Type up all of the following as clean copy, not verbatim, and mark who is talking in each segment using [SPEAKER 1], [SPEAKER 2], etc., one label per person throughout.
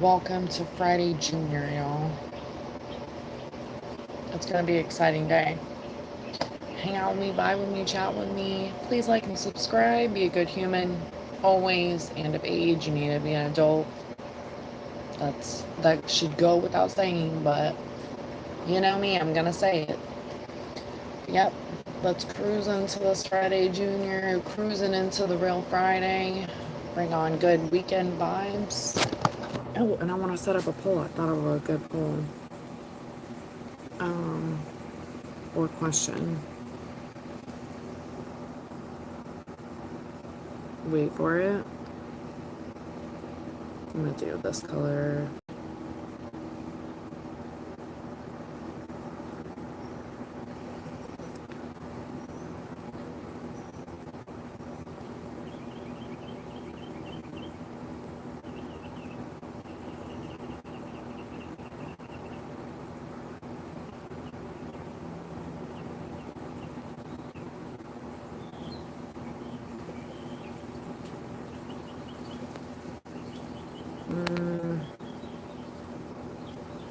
[SPEAKER 1] Welcome to Friday Junior, y'all. It's gonna be an exciting day. Hang out with me, vibe with me, chat with me. Please like and subscribe. Be a good human. Always, and of age, you need to be an adult. That should go without saying, but you know me, I'm gonna say it. Yep. Let's cruise into this Friday Junior, cruising into the real Friday. Bring on good weekend vibes. Oh, and I want to set up a poll. I thought of a good poll. Or question. Wait for it. I'm gonna do this color.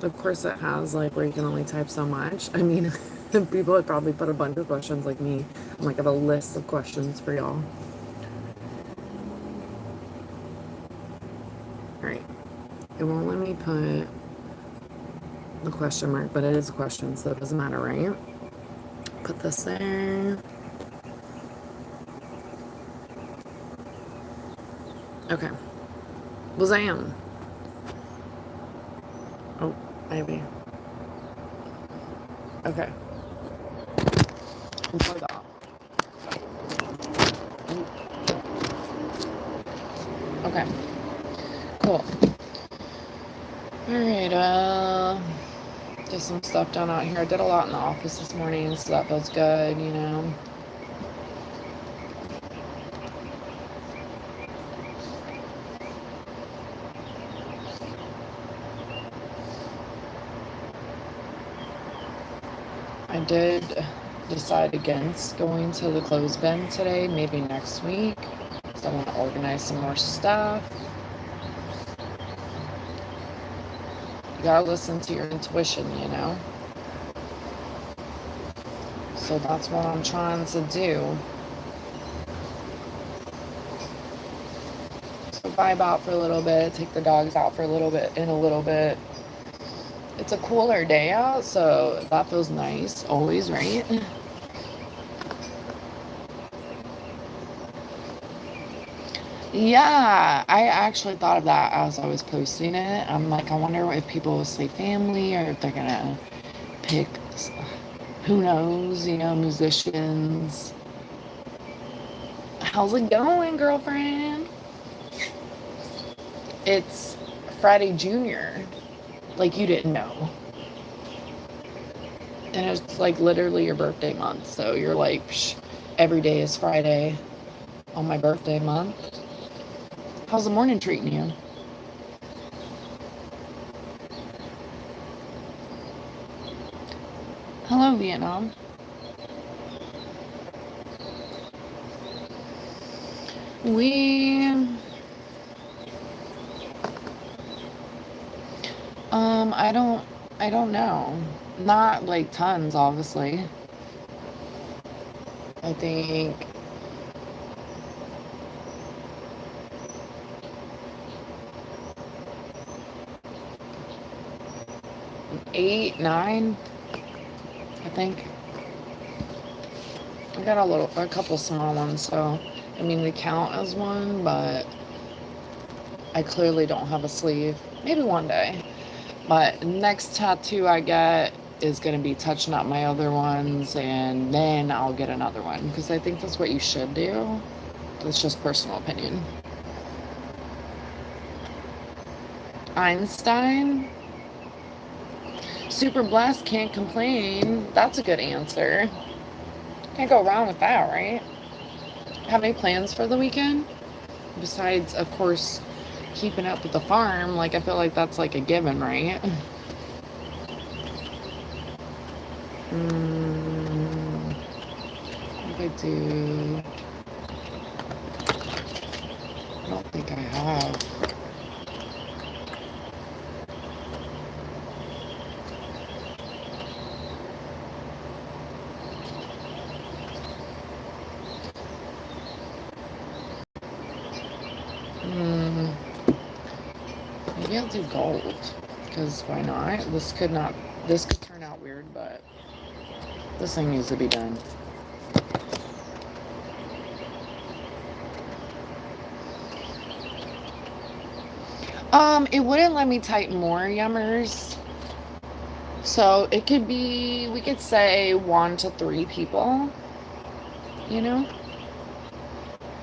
[SPEAKER 1] Of course it has like where you can only type so much. I mean, people would probably put a bunch of questions like me. I'm like, I have a list of questions for y'all. Alright. It won't let me put the question mark, but it is a question, so it doesn't matter, right? Put this there. Okay. Bazam. Oh, maybe. Okay. Enjoy that. Okay. Cool. Alright, get some stuff done out here. I did a lot in the office this morning, so that feels good, you know. I did decide against going to the clothes bin today, maybe next week. So I want to organize some more stuff. You gotta listen to your intuition, you know? So that's what I'm trying to do. So vibe out for a little bit, take the dogs out for a little bit, in a little bit. It's a cooler day out, so that feels nice, always, right? Yeah, I actually thought of that as I was posting it. I'm like, I wonder if people will say family or if they're gonna pick, who knows, you know, musicians. How's it going, girlfriend? It's Friday Junior. Like you didn't know. And it's like literally your birthday month. So you're like, psh, every day is Friday on my birthday month. How's the morning treating you? Hello, Vietnam. We, I don't know. Not like tons, obviously. I think 8, 9, I think. I got a couple small ones, so I mean they count as one, but I clearly don't have a sleeve. Maybe one day. But next tattoo I get is gonna be touching up my other ones, and then I'll get another one because I think that's what you should do. That's just personal opinion. Einstein. Super blessed, can't complain. That's a good answer. Can't go wrong with that, right? Have any plans for the weekend? Besides, of course, keeping up with the farm. Like, I feel like that's like a given, right? What if I do? I don't think I have. Maybe I'll do gold. Because why not? This could turn out weird, but this thing needs to be done. It wouldn't let me type more yummers. So it could be, we could say 1 to 3 people, you know?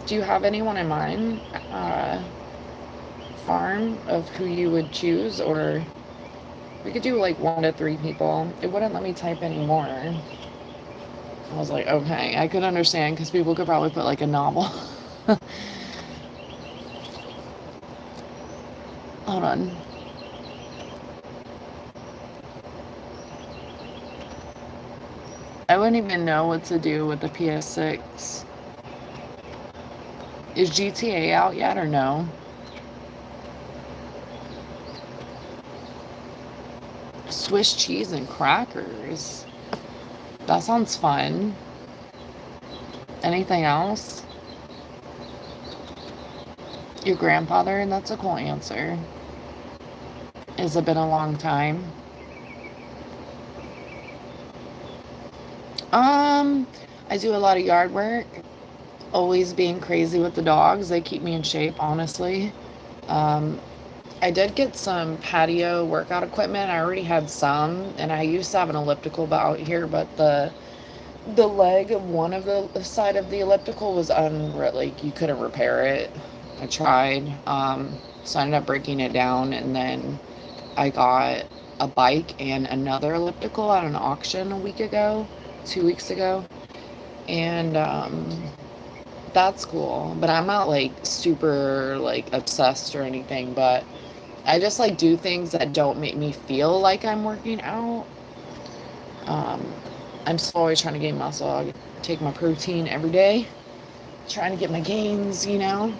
[SPEAKER 1] Do you have anyone in mind, farm, of who you would choose? Or we could do like 1 to 3 people. It wouldn't let me type anymore. I was like, okay, I could understand because people could probably put like a novel. Hold on. I wouldn't even know what to do with the PS6. Is GTA out yet or no? Swiss cheese and crackers. That sounds fun. Anything else? Your grandfather? That's a cool answer. Has it been a long time? I do a lot of yard work. Always being crazy with the dogs. They keep me in shape, honestly. I did get some patio workout equipment. I already had some, and I used to have an elliptical out here, but the leg of one of the side of the elliptical was like you couldn't repair it. I tried, so I ended up breaking it down, and then I got a bike and another elliptical at an auction 2 weeks ago, and that's cool. But I'm not like super like obsessed or anything, but I just like do things that don't make me feel like I'm working out. I'm still always trying to gain muscle. I take my protein every day, trying to get my gains, you know.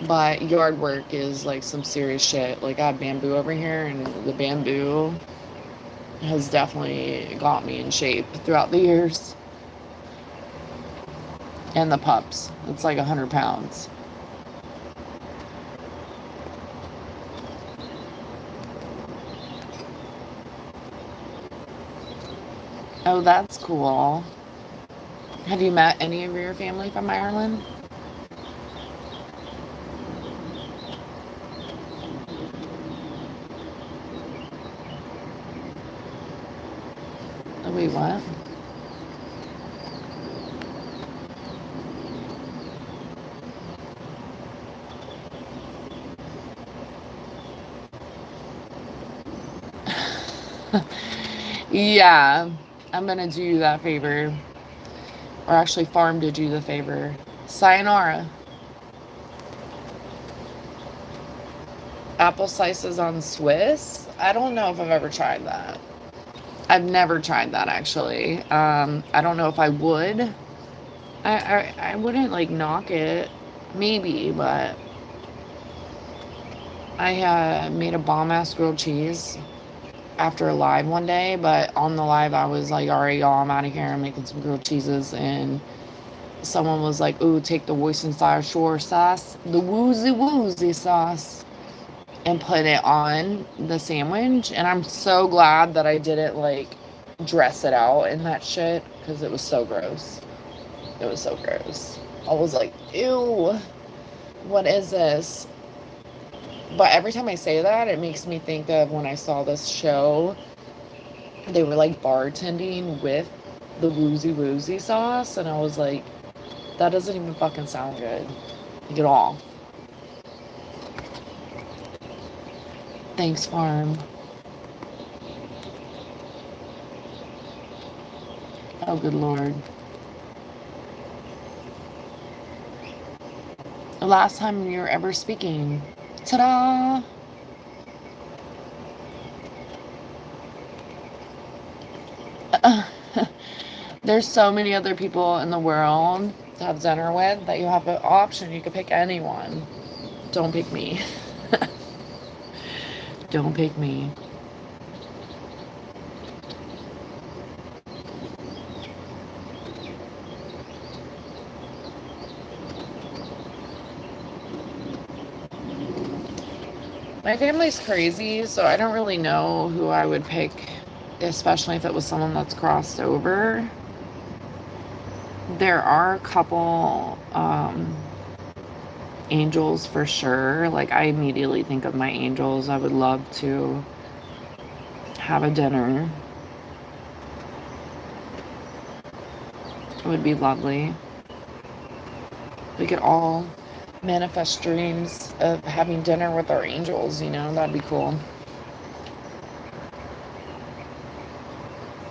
[SPEAKER 1] But yard work is like some serious shit. Like I have bamboo over here, and the bamboo has definitely got me in shape throughout the years. And the pups. It's like 100 pounds. Oh, that's cool. Have you met any of your family from Ireland? Oh, wait, what? Yeah, I'm gonna do you that favor. Or actually, Farm did you the favor. Sayonara. Apple slices on Swiss? I don't know if I've ever tried that. I've never tried that, actually. I don't know if I would. I wouldn't, like, knock it. Maybe, but I made a bomb-ass grilled cheese after a live one day, but on the live I was like, all right, y'all, I'm out of here. I'm making some grilled cheeses, and someone was like, ooh, take the Worcestershire sauce, the woozy sauce, and put it on the sandwich. And I'm so glad that I didn't like dress it out in that shit, because it was so gross. It was so gross. I was like, ew, what is this? But every time I say that, it makes me think of when I saw this show. They were like bartending with the woozy sauce, and I was like, that doesn't even fucking sound good, like, at all. Thanks, Farm. Oh, good Lord. The last time you were ever speaking. Ta-da! There's so many other people in the world to have dinner with that you have an option. You could pick anyone. Don't pick me. Don't pick me. My family's crazy, so I don't really know who I would pick, especially if it was someone that's crossed over. There are a couple angels for sure. Like, I immediately think of my angels. I would love to have a dinner. It would be lovely. We could all manifest dreams of having dinner with our angels, you know, that'd be cool.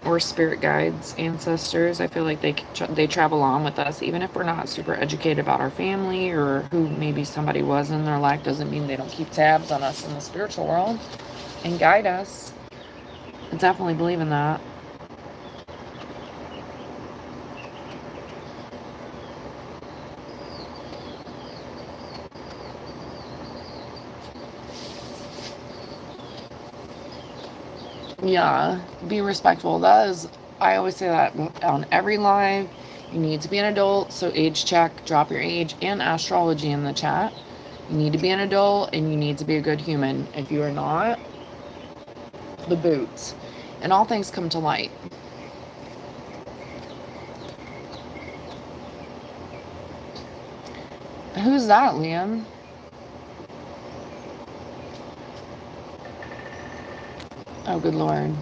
[SPEAKER 1] Or spirit guides, ancestors. I feel like they travel on with us, even if we're not super educated about our family or who maybe somebody was in their life. Doesn't mean they don't keep tabs on us in the spiritual world and guide us. I definitely believe in that. Yeah, be respectful. I always say that on every live. You need to be an adult, so age check, drop your age and astrology in the chat. You need to be an adult and you need to be a good human. If you are not, the boots. And all things come to light. Who's that, Liam? Oh, good Lord.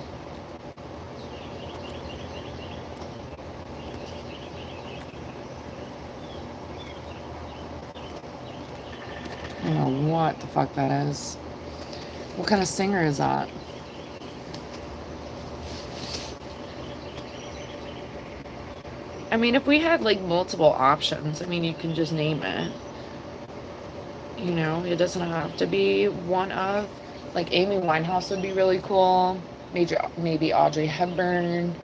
[SPEAKER 1] I don't know what the fuck that is. What kind of singer is that? I mean, if we had like multiple options, I mean, you can just name it. You know, it doesn't have to be one of. Like, Amy Winehouse would be really cool. Maybe Audrey Hepburn.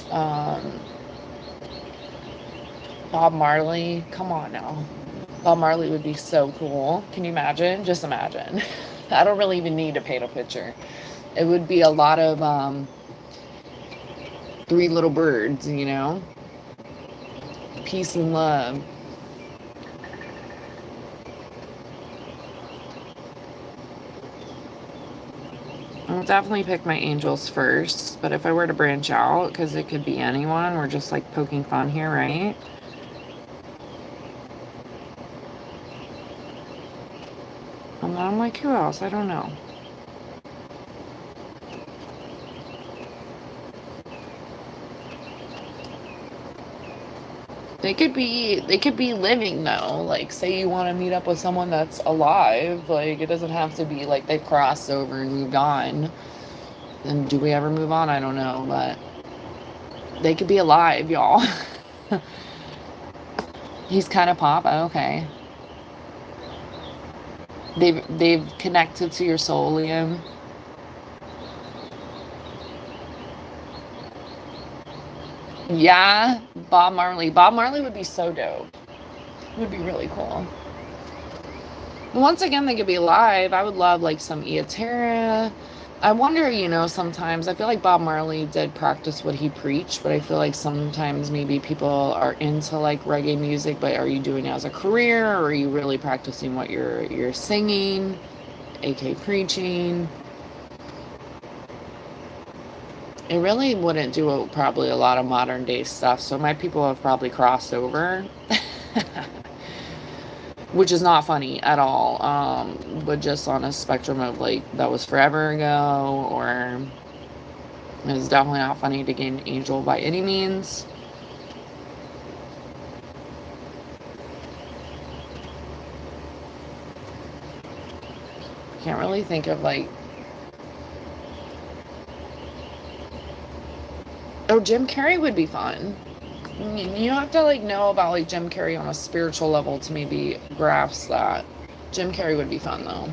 [SPEAKER 1] Bob Marley. Come on now. Bob Marley would be so cool. Can you imagine? Just imagine. I don't really even need to paint a picture. It would be a lot of Three Little Birds, you know? Peace and love. I'll definitely pick my angels first, but if I were to branch out, because it could be anyone, we're just like poking fun here, right? And I'm like, who else? I don't know. They could be living though. Like, say you want to meet up with someone that's alive. Like, it doesn't have to be like they've crossed over and moved on. And do we ever move on? I don't know, but they could be alive, y'all. He's kind of pop. Okay. They've connected to your soul, Liam. Yeah, Bob Marley. Bob Marley would be so dope. It would be really cool. But once again, they could be alive. I would love like some Eoterra. I wonder, you know, sometimes I feel like Bob Marley did practice what he preached, but I feel like sometimes maybe people are into like reggae music, but are you doing it as a career, or are you really practicing what you're singing, aka preaching? It really wouldn't do probably a lot of modern day stuff, so my people have probably crossed over. Which is not funny at all, but just on a spectrum of like, that was forever ago, or it's definitely not funny to get an angel by any means. Can't really think of like, oh, Jim Carrey would be fun. You have to like know about like Jim Carrey on a spiritual level to maybe grasp that. Jim Carrey would be fun though.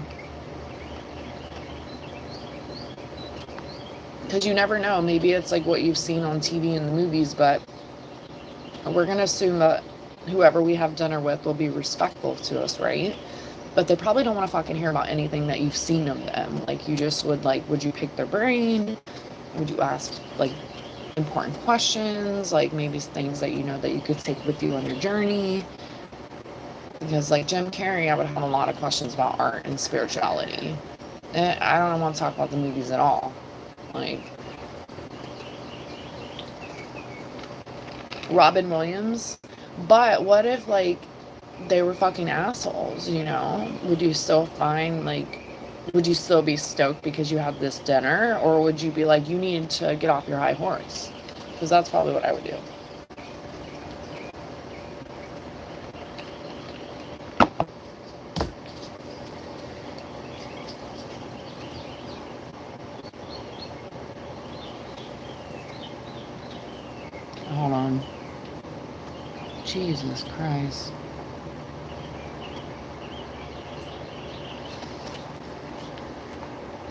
[SPEAKER 1] Because you never know. Maybe it's like what you've seen on TV and the movies, but we're going to assume that whoever we have dinner with will be respectful to us, right? But they probably don't want to fucking hear about anything that you've seen of them. Like, you just would like, would you pick their brain? Would you ask like important questions? Like maybe things that you know that you could take with you on your journey? Because like Jim Carrey, I would have a lot of questions about art and spirituality. I don't want to talk about the movies at all. Like, Robin Williams. But what if, like, they were fucking assholes, you know? Would you still find, like, would you still be stoked because you had this dinner? Or would you be like, you need to get off your high horse? Because that's probably what I would do. Hold on. Jesus Christ.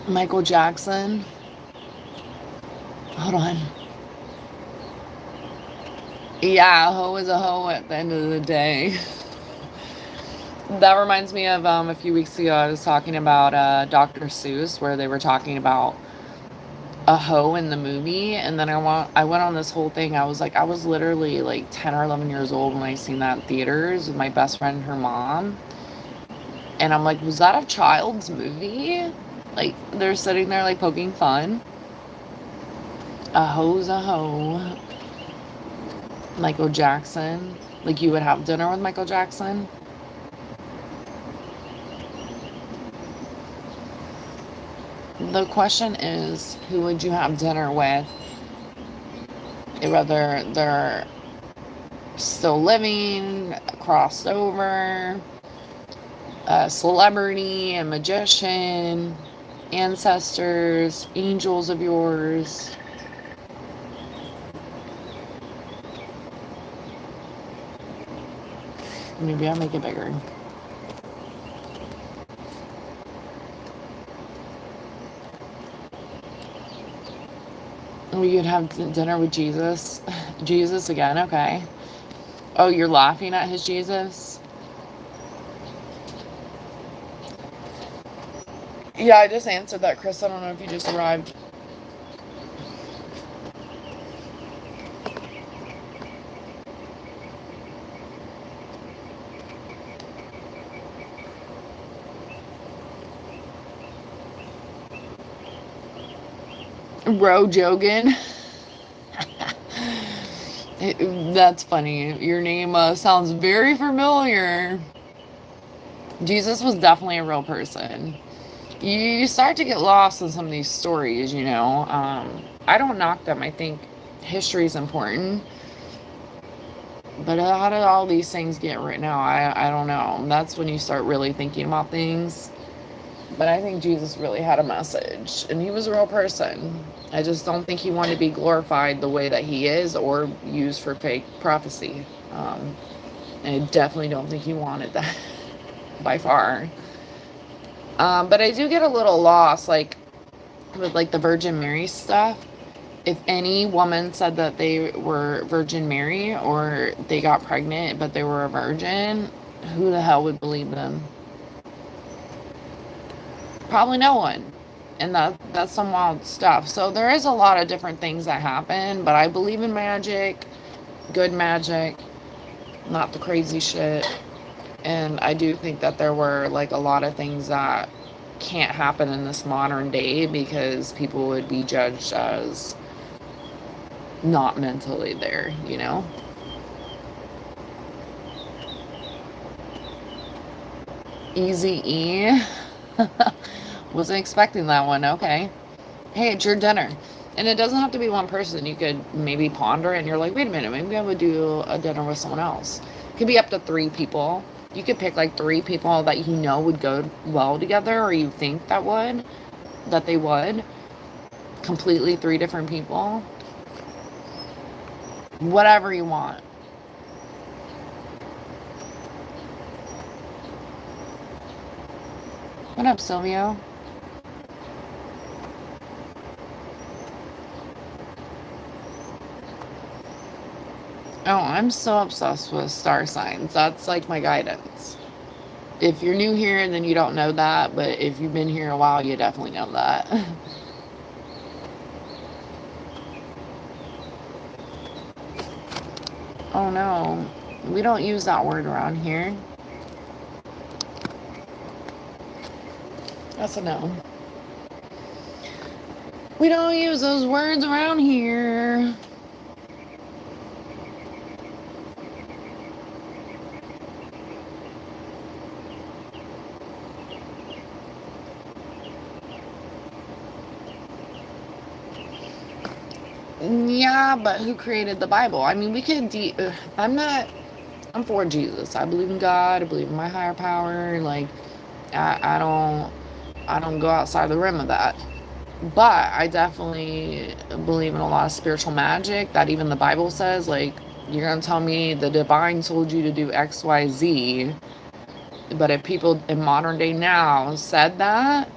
[SPEAKER 1] Michael Jackson. Hold on. Yeah, a hoe is a hoe at the end of the day. That reminds me of a few weeks ago, I was talking about Dr. Seuss, where they were talking about a hoe in the movie, and then I went on this whole thing. I was like, I was literally like 10 or 11 years old when I seen that in theaters with my best friend and her mom. And I'm like, was that a child's movie? Like, they're sitting there like poking fun. A hoe's a hoe. Michael Jackson. Like, you would have dinner with Michael Jackson? The question is, who would you have dinner with? Whether they're still living, crossed over, a celebrity, a magician, ancestors, angels of yours. Maybe I'll make it bigger. We could have dinner with Jesus. Jesus again, okay. Oh, you're laughing at his Jesus? Yeah, I just answered that, Chris. I don't know if you just arrived. Ro Jogan. That's funny. Your name sounds very familiar. Jesus was definitely a real person. You start to get lost in some of these stories, you know. I don't knock them. I think history is important. But how did all these things get written out? I don't know. That's when you start really thinking about things. But I think Jesus really had a message, and he was a real person. I just don't think he wanted to be glorified the way that he is or used for fake prophecy. I definitely don't think he wanted that by far. But I do get a little lost, like, with, like, the Virgin Mary stuff. If any woman said that they were Virgin Mary or they got pregnant but they were a virgin, who the hell would believe them? Probably no one. And that's some wild stuff. So there is a lot of different things that happen, but I believe in magic, good magic, not the crazy shit. And I do think that there were, like, a lot of things that can't happen in this modern day because people would be judged as not mentally there, you know? Easy E. Wasn't expecting that one. Okay. Hey, it's your dinner. And it doesn't have to be one person. You could maybe ponder it and you're like, wait a minute, maybe I would do a dinner with someone else. It could be up to 3 people. You could pick like 3 people that you know would go well together, or you think that they would. Completely 3 different people. Whatever you want. What up, Silvio? Oh, I'm so obsessed with star signs. That's like my guidance. If you're new here, then you don't know that, but if you've been here a while, you definitely know that. Oh no, we don't use that word around here. That's a no. We don't use those words around here. Yeah, but who created the Bible? I mean, we could I'm for Jesus. I believe in God. I believe in my higher power. Like, I don't go outside the rim of that. But I definitely believe in a lot of spiritual magic that even the Bible says, like, you're going to tell me the divine told you to do X, Y, Z. But if people in modern day now said that,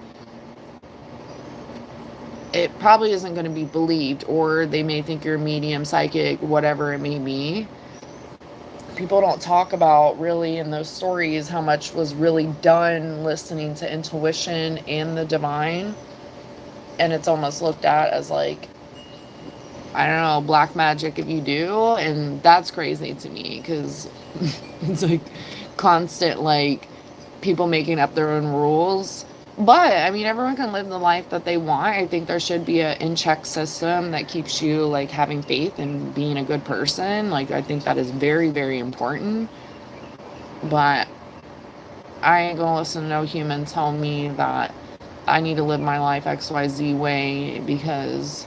[SPEAKER 1] it probably isn't going to be believed, or they may think you're a medium, psychic, whatever it may be. People don't talk about really in those stories how much was really done listening to intuition and the divine. And it's almost looked at as like, I don't know, black magic if you do. And that's crazy to me because it's like constant, like, people making up their own rules. But I mean, everyone can live the life that they want. I think there should be a in-check system that keeps you like having faith and being a good person. Like, I think that is very, very important. But I ain't gonna listen to no human tell me that I need to live my life XYZ way because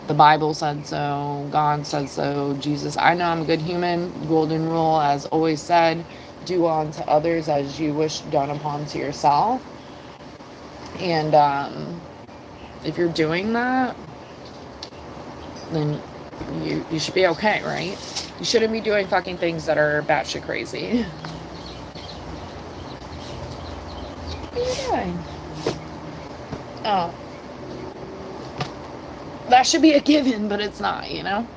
[SPEAKER 1] the Bible said so, God said so, Jesus. I know I'm a good human. Golden rule, as always said, do unto others as you wish done upon to yourself. And if you're doing that, then you should be okay, right? You shouldn't be doing fucking things that are batshit crazy. What are you doing? Oh. That should be a given, but it's not, you know?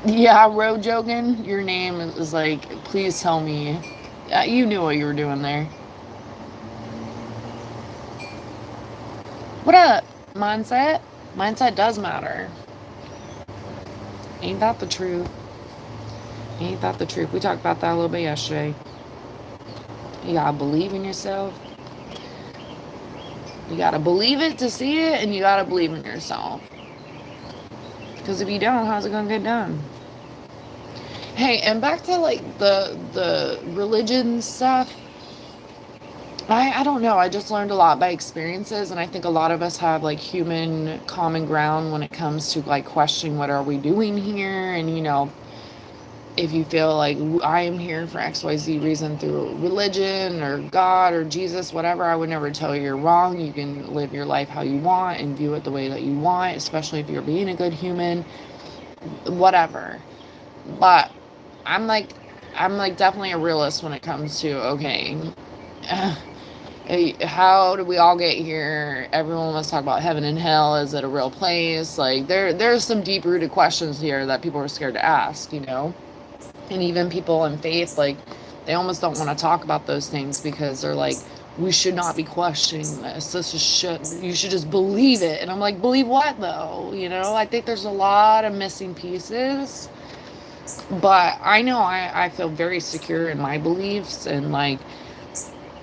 [SPEAKER 1] Yeah, Road Jogan, your name is like, please tell me. You knew what you were doing there. What up, mindset? Mindset does matter. Ain't that the truth? Ain't that the truth? We talked about that a little bit yesterday. You gotta believe in yourself. You gotta believe it to see it, and you gotta believe in yourself. Because if you don't, how's it gonna get done? Hey, and back to like the religion stuff. I don't know. I just learned a lot by experiences, and I think a lot of us have like human common ground when it comes to like questioning what are we doing here, and you know, if you feel like I am here for XYZ reason through religion or God or Jesus, whatever, I would never tell you you're wrong. You can live your life how you want and view it the way that you want, especially if you're being a good human, whatever. But I'm like definitely a realist when it comes to, okay, how did we all get here? Everyone wants to talk about heaven and hell. Is it a real place? Like, there's some deep rooted questions here that people are scared to ask, you know? And even people in faith, like, they almost don't want to talk about those things because they're like, we should not be questioning this. This is shit. You should just believe it. And I'm like, believe what though? You know, I think there's a lot of missing pieces. But I know I feel very secure in my beliefs and like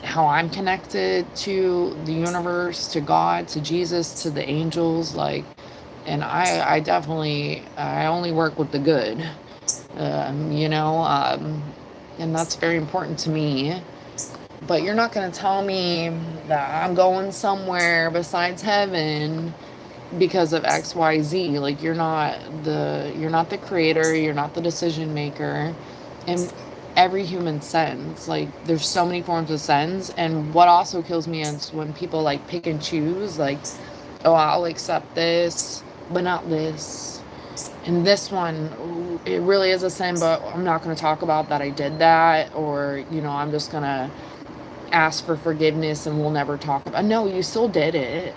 [SPEAKER 1] how I'm connected to the universe, to God, to Jesus, to the angels. Like, and I definitely, I only work with the good. You know, and that's very important to me. But you're not going to tell me that I'm going somewhere besides heaven because of XYZ. Like, you're not the creator, you're not the decision maker. And every human sins. Like, there's so many forms of sins. And what also kills me is when people like pick and choose, like, oh, I'll accept this, but not this. And this one, it really is a sin, but I'm not going to talk about that I did that, or, you know, I'm just going to ask for forgiveness and we'll never talk about. No, you still did it.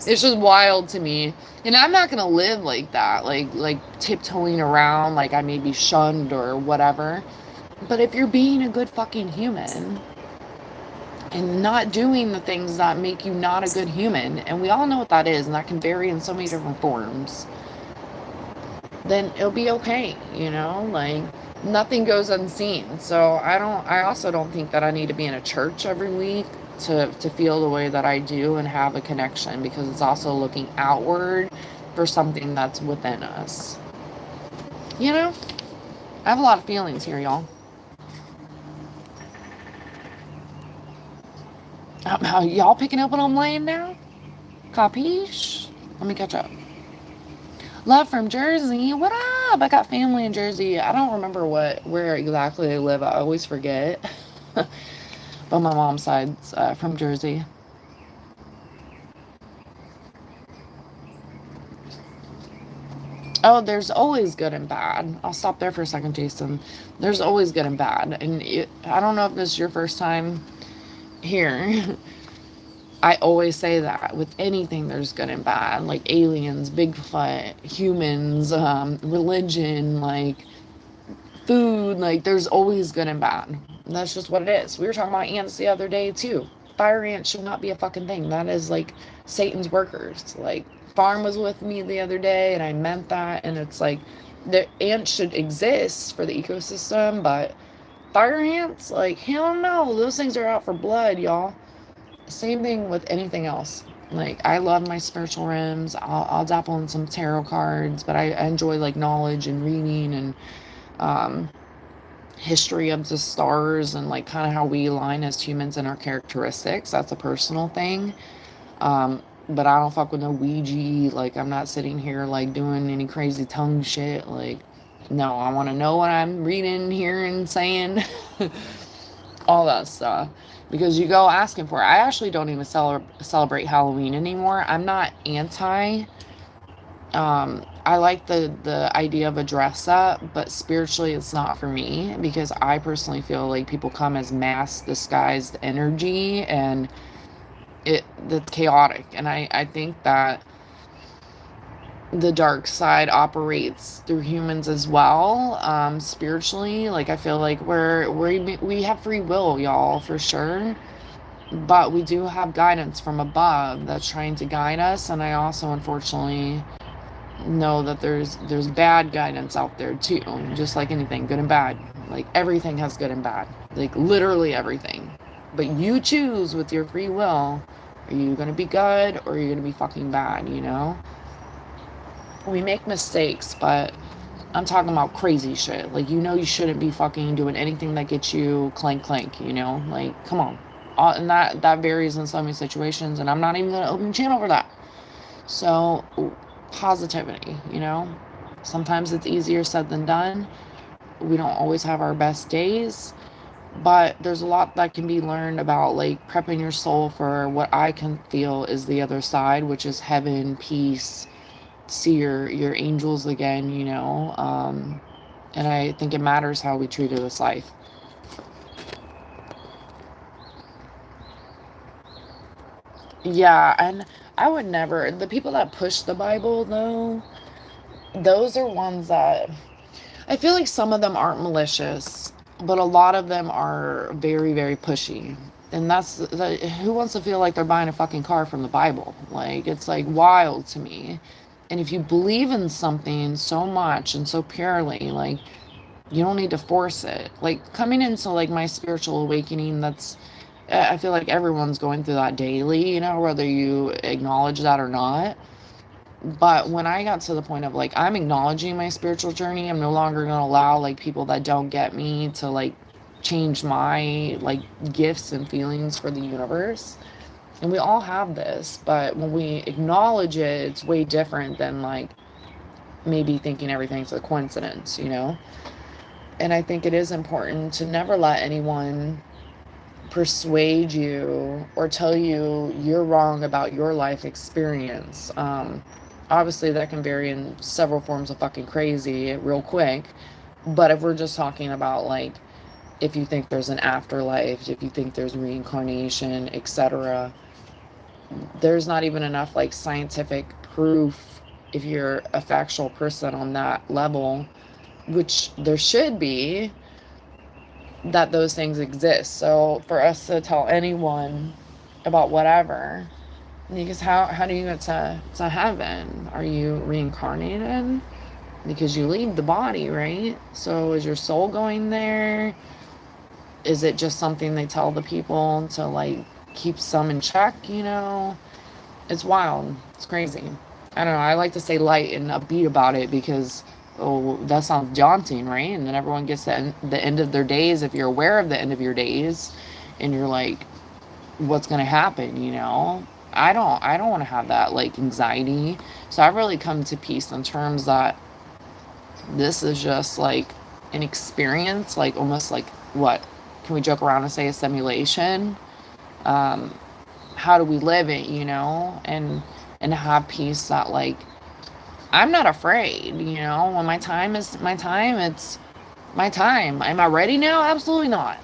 [SPEAKER 1] It's just wild to me. And I'm not going to live like that, like tiptoeing around like I may be shunned or whatever. But if you're being a good fucking human and not doing the things that make you not a good human, and we all know what that is, and that can vary in so many different forms, then it'll be okay, you know? Like, nothing goes unseen. So I also don't think that I need to be in a church every week to feel the way that I do and have a connection, because it's also looking outward for something that's within us. You know, I have a lot of feelings here, y'all. Y'all picking up what I'm laying down? Capiche? Let me catch up. Love from Jersey. What up? I got family in Jersey. I don't remember where exactly they live. I always forget. But my mom's side's from Jersey. Oh, there's always good and bad. I'll stop there for a second, Jason. There's always good and bad. And I don't know if this is your first time here. I always say that with anything, there's good and bad, like aliens, Bigfoot, humans, religion, like food, like there's always good and bad. And that's just what it is. We were talking about ants the other day too. Fire ants should not be a fucking thing. That is like Satan's workers. Like Farm was with me the other day and I meant that, and it's like the ants should exist for the ecosystem, but fire ants, like hell no. Those things are out for blood, y'all. Same thing with anything else. Like I love my spiritual rims. I'll dabble in some tarot cards, but I enjoy like knowledge and reading and um, history of the stars and like kind of how we align as humans and our characteristics. That's a personal thing. But I don't fuck with no Ouija. Like I'm not sitting here like doing any crazy tongue shit. Like no, I want to know what I'm reading, hearing, saying, all that stuff. Because you go asking for it. I actually don't even celebrate Halloween anymore. I'm not anti. I like the idea of a dress up, but spiritually it's not for me, because I personally feel like people come as mass disguised energy, and that's chaotic. And I think that the dark side operates through humans as well, spiritually. Like I feel like we have free will, y'all, for sure, but we do have guidance from above that's trying to guide us. And I also unfortunately know that there's bad guidance out there too, just like anything, good and bad. Like everything has good and bad, like literally everything, but you choose with your free will. Are you gonna be good or are you gonna be fucking bad? We make mistakes, but I'm talking about crazy shit. Like, you shouldn't be fucking doing anything that gets you clank clank, like come on. And that varies in so many situations, and I'm not even gonna open a channel for that. So positivity, sometimes it's easier said than done. We don't always have our best days, but there's a lot that can be learned about like prepping your soul for what I can feel is the other side, which is heaven, peace, see your angels again, and I think it matters how we treat this life. Yeah, and I would never, the people that push the Bible though, those are ones that I feel like some of them aren't malicious, but a lot of them are very, very pushy. And who wants to feel like they're buying a fucking car from the Bible? Like, it's like wild to me. And if you believe in something so much and so purely, like, you don't need to force it. Like, coming into like my spiritual awakening, I feel like everyone's going through that daily, whether you acknowledge that or not. But when I got to the point of like, I'm acknowledging my spiritual journey, I'm no longer going to allow like people that don't get me to like change my like gifts and feelings for the universe. And we all have this, but when we acknowledge it, it's way different than like maybe thinking everything's a coincidence, And I think it is important to never let anyone persuade you or tell you you're wrong about your life experience. Obviously, that can vary in several forms of fucking crazy real quick. But if we're just talking about like, if you think there's an afterlife, if you think there's reincarnation, etc., there's not even enough like scientific proof if you're a factual person on that level, which there should be, that those things exist. So for us to tell anyone about whatever, because how do you get to heaven? Are you reincarnated? because you leave the body, right? So is your soul going there? Is it just something they tell the people to like keep some in check, you know? It's wild. It's crazy. I don't know. I like to say light and upbeat about it because, oh, that sounds daunting, right? And then everyone gets the end of their days. If you're aware of the end of your days and you're like, what's going to happen, you know? I don't want to have that like anxiety. So I've really come to peace in terms that this is just like an experience, like almost like what can we joke around and say a simulation? Um, how do we live it, you know? And have peace that like I'm not afraid, you know, when my time is my time, it's my time. Am I ready now? Absolutely not.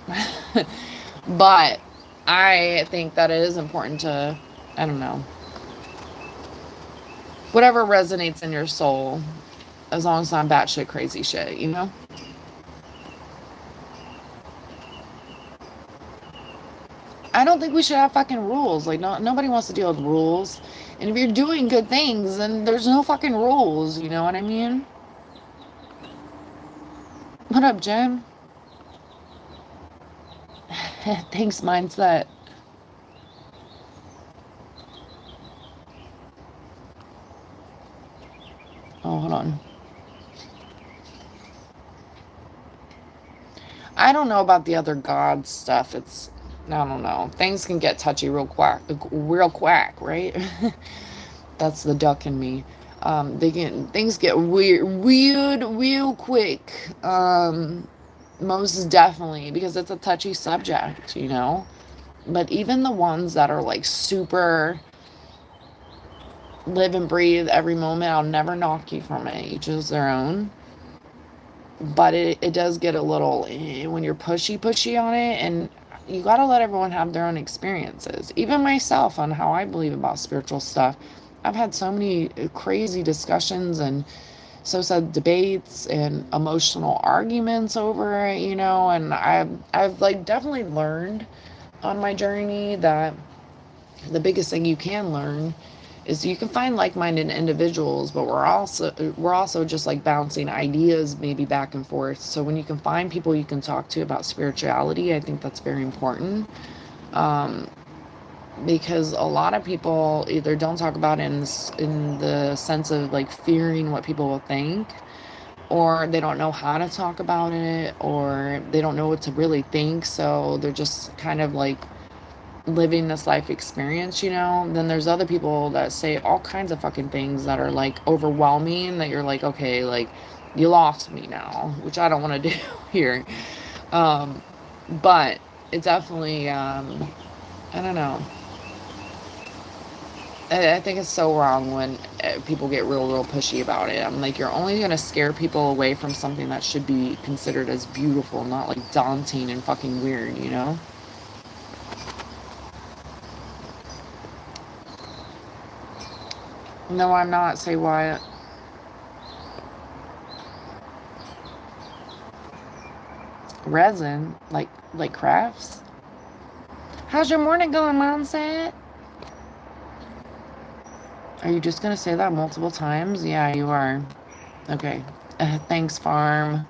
[SPEAKER 1] But I think that it is important to, I don't know, whatever resonates in your soul, as long as it's not batshit crazy shit, you know? I don't think we should have fucking rules. Like, no, nobody wants to deal with rules. And if you're doing good things, then there's no fucking rules. You know what I mean? What up, Jim? Thanks, mindset. Oh, hold on. I don't know about the other god stuff. I don't know. Things can get touchy real quack, right? That's the duck in me. Things get weird real quick. Most definitely, because it's a touchy subject, you know? But even the ones that are like super live and breathe every moment, I'll never knock you from it. Each is their own. But it does get a little when you're pushy on it, and you got to let everyone have their own experiences. Even myself on how I believe about spiritual stuff. I've had so many crazy discussions and so said debates and emotional arguments over it, you know, and I've like definitely learned on my journey that the biggest thing you can learn is you can find like-minded individuals, but we're also just like bouncing ideas maybe back and forth. So when you can find people you can talk to about spirituality, I think that's very important. um, because a lot of people either don't talk about it in the sense of like fearing what people will think, or they don't know how to talk about it, or they don't know what to really think, so they're just kind of like living this life experience, you know. Then there's other people that say all kinds of fucking things that are like overwhelming, that you're like, okay, like you lost me now, which I don't want to do here. um but it definitely I don't know. I think it's so wrong when people get real pushy about it. I'm like, you're only gonna scare people away from something that should be considered as beautiful, not like daunting and fucking weird, you know. No, I'm not. Say what? Resin, like crafts. How's your morning going, Mindset? Are you just gonna say that multiple times? Yeah, you are. Okay. Thanks, Farm.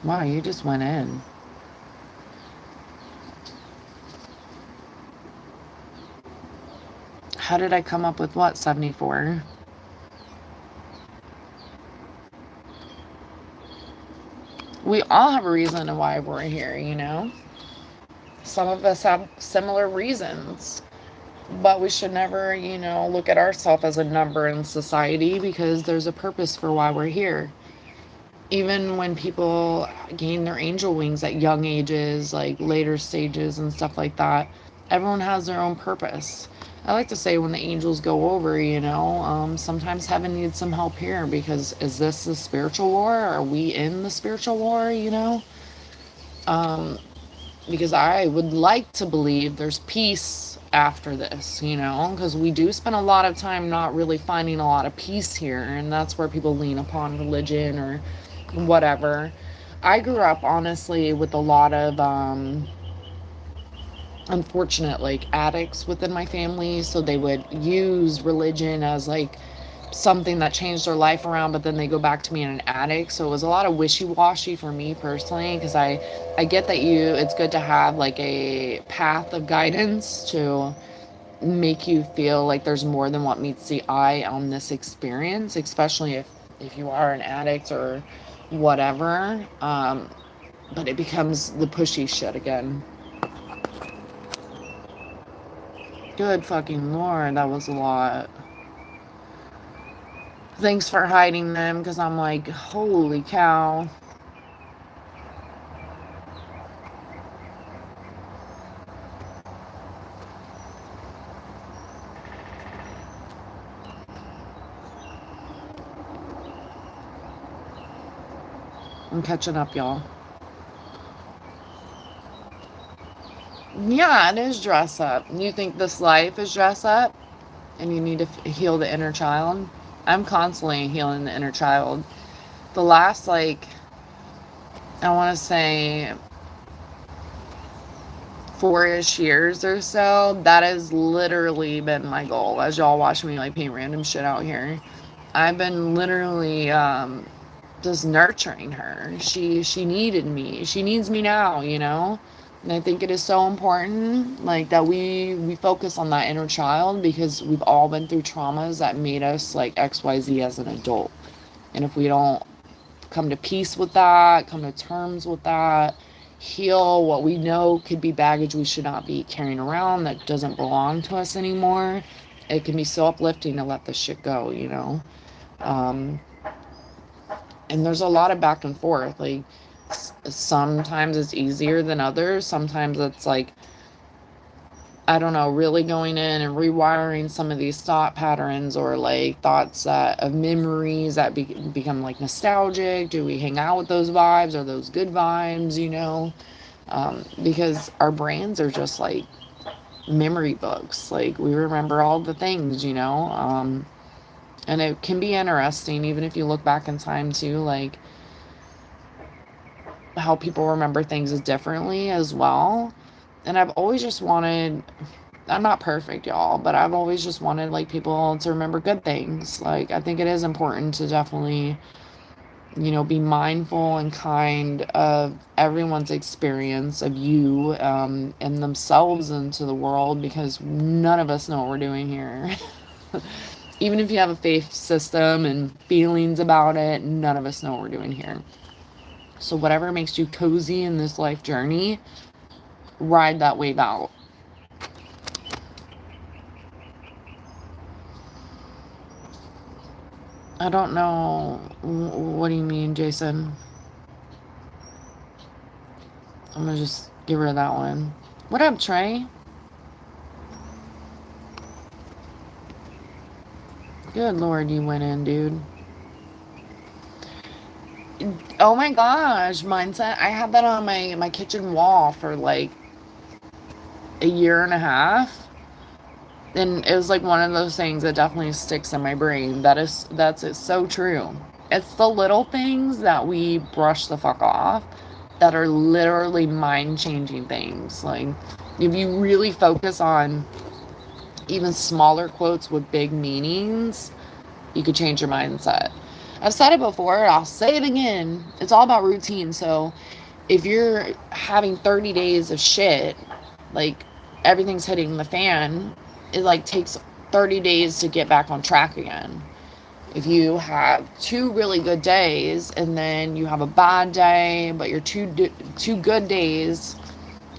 [SPEAKER 1] Wow, you just went in. How did I come up with what? 74? We all have a reason why we're here, you know? Some of us have similar reasons, but we should never, you know, look at ourselves as a number in society, because there's a purpose for why we're here. Even when people gain their angel wings at young ages, like later stages and stuff like that, everyone has their own purpose. I like to say when the angels go over, you know, sometimes heaven needs some help here, because is this the spiritual war? Are we in the spiritual war, you know? Um, because I would like to believe there's peace after this, you know, because we do spend a lot of time not really finding a lot of peace here, and that's where people lean upon religion or whatever. I grew up honestly with a lot of unfortunate like addicts within my family, so they would use religion as like something that changed their life around, but then they go back to being an addict. So it was a lot of wishy-washy for me personally, because I get that it's good to have like a path of guidance to make you feel like there's more than what meets the eye on this experience, especially if you are an addict or whatever. But it becomes the pushy shit again. Good fucking lord, that was a lot. Thanks for hiding them, because I'm like, holy cow. I'm catching up, y'all. Yeah, it is dress up. You think this life is dress up and you need to heal the inner child? I'm constantly healing the inner child. The last, like, I want to say 4-ish years or so, that has literally been my goal. As y'all watch me like paint random shit out here, I've been literally just nurturing her. She needed me. She needs me now, you know? And I think it is so important, like, that we focus on that inner child, because we've all been through traumas that made us like XYZ as an adult. And if we don't come to peace with that, come to terms with that, heal what we know could be baggage we should not be carrying around that doesn't belong to us anymore, it can be so uplifting to let this shit go, you know? And there's a lot of back and forth. Like, sometimes it's easier than others. Sometimes it's like, I don't know, really going in and rewiring some of these thought patterns, or like thoughts of memories that become like nostalgic. Do we hang out with those vibes? Are those good vibes, you know? Because our brains are just like memory books. Like, we remember all the things, you know? And it can be interesting, even if you look back in time too, like how people remember things differently as well. And I've always just wanted, I'm not perfect, y'all, but I've always just wanted like people to remember good things. Like, I think it is important to definitely, you know, be mindful and kind of everyone's experience of you and themselves into the world, because none of us know what we're doing here. Even if you have a faith system and feelings about it, none of us know what we're doing here. So whatever makes you cozy in this life journey, ride that wave out. I don't know. What do you mean, Jason? I'm gonna just get rid of that one. What up, Trey? Good lord, you went in, dude. Oh my gosh, mindset. I had that on my kitchen wall for like a year and a half. And it was like one of those things that definitely sticks in my brain. That's so true. It's the little things that we brush the fuck off that are literally mind-changing things. Like, if you really focus on even smaller quotes with big meanings, you could change your mindset. I've said it before, I'll say it again. It's all about routine. So if you're having 30 days of shit, like everything's hitting the fan, it like takes 30 days to get back on track again. If you have 2 really good days and then you have a bad day, but your two good days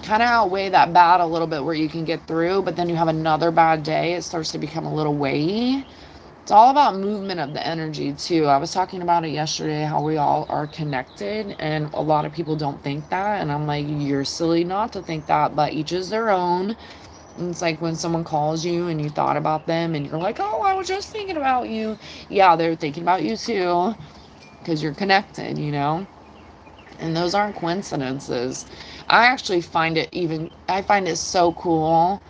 [SPEAKER 1] kind of outweigh that bad a little bit, where you can get through, but then you have another bad day, it starts to become a little weighty. It's all about movement of the energy too. I was talking about it yesterday, how we all are connected, and a lot of people don't think that, and I'm like, you're silly not to think that, but each is their own. And it's like when someone calls you and you thought about them and you're like, oh, I was just thinking about you. Yeah, they're thinking about you too, because you're connected, you know? And those aren't coincidences. I find it so cool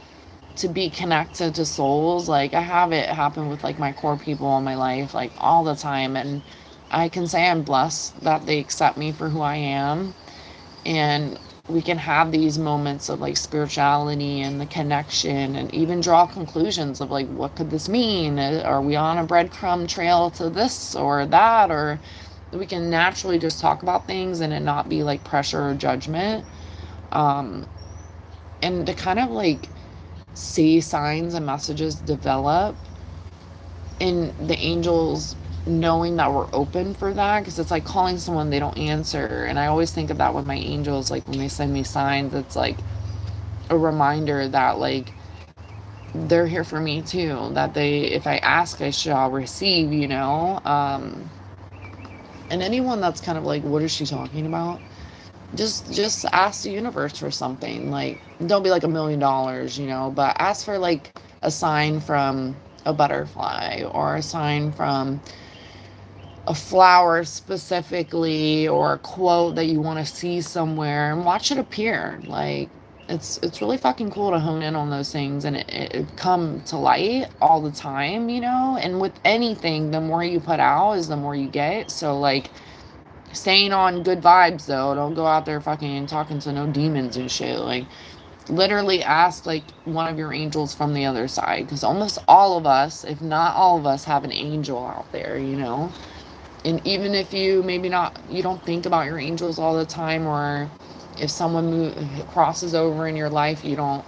[SPEAKER 1] to be connected to souls. Like, I have it happen with like my core people in my life like all the time, and I can say I'm blessed that they accept me for who I am. And we can have these moments of like spirituality and the connection, and even draw conclusions of like, what could this mean? Are we on a breadcrumb trail to this or that? Or we can naturally just talk about things and it not be like pressure or judgment. And to kind of like see signs and messages develop in the angels, knowing that we're open for that, because it's like calling someone, they don't answer. And I always think of that with my angels, like when they send me signs, it's like a reminder that like they're here for me too, that they, if I ask, I shall receive, you know. And anyone that's kind of like, what is she talking about, just ask the universe for something. Like, don't be like $1,000,000, you know, but ask for like a sign from a butterfly, or a sign from a flower specifically, or a quote that you want to see somewhere, and watch it appear. Like, it's really fucking cool to hone in on those things, and it come to light all the time, you know. And with anything, the more you put out is the more you get. So like, staying on good vibes though, don't go out there fucking talking to no demons and shit. Like, literally ask like one of your angels from the other side, because almost all of us, if not all of us, have an angel out there, you know. And even if you maybe not, you don't think about your angels all the time, or if someone crosses over in your life, you don't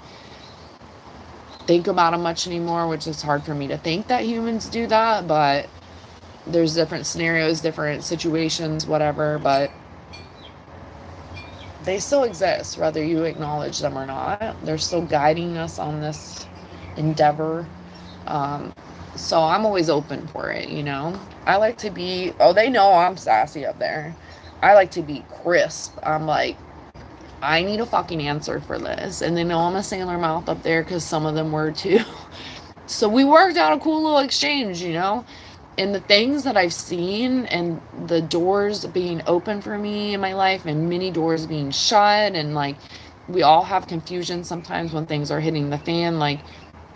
[SPEAKER 1] think about them much anymore, which is hard for me to think that humans do that. But there's different scenarios, different situations, whatever, but they still exist, whether you acknowledge them or not. They're still guiding us on this endeavor. So I'm always open for it, you know. I like to be, oh, they know I'm sassy up there. I like to be crisp. I'm like, I need a fucking answer for this. And they know I'm a sailor mouth up there, because some of them were too. So we worked out a cool little exchange, you know. And the things that I've seen, and the doors being open for me in my life, and many doors being shut, and like, we all have confusion sometimes when things are hitting the fan. Like,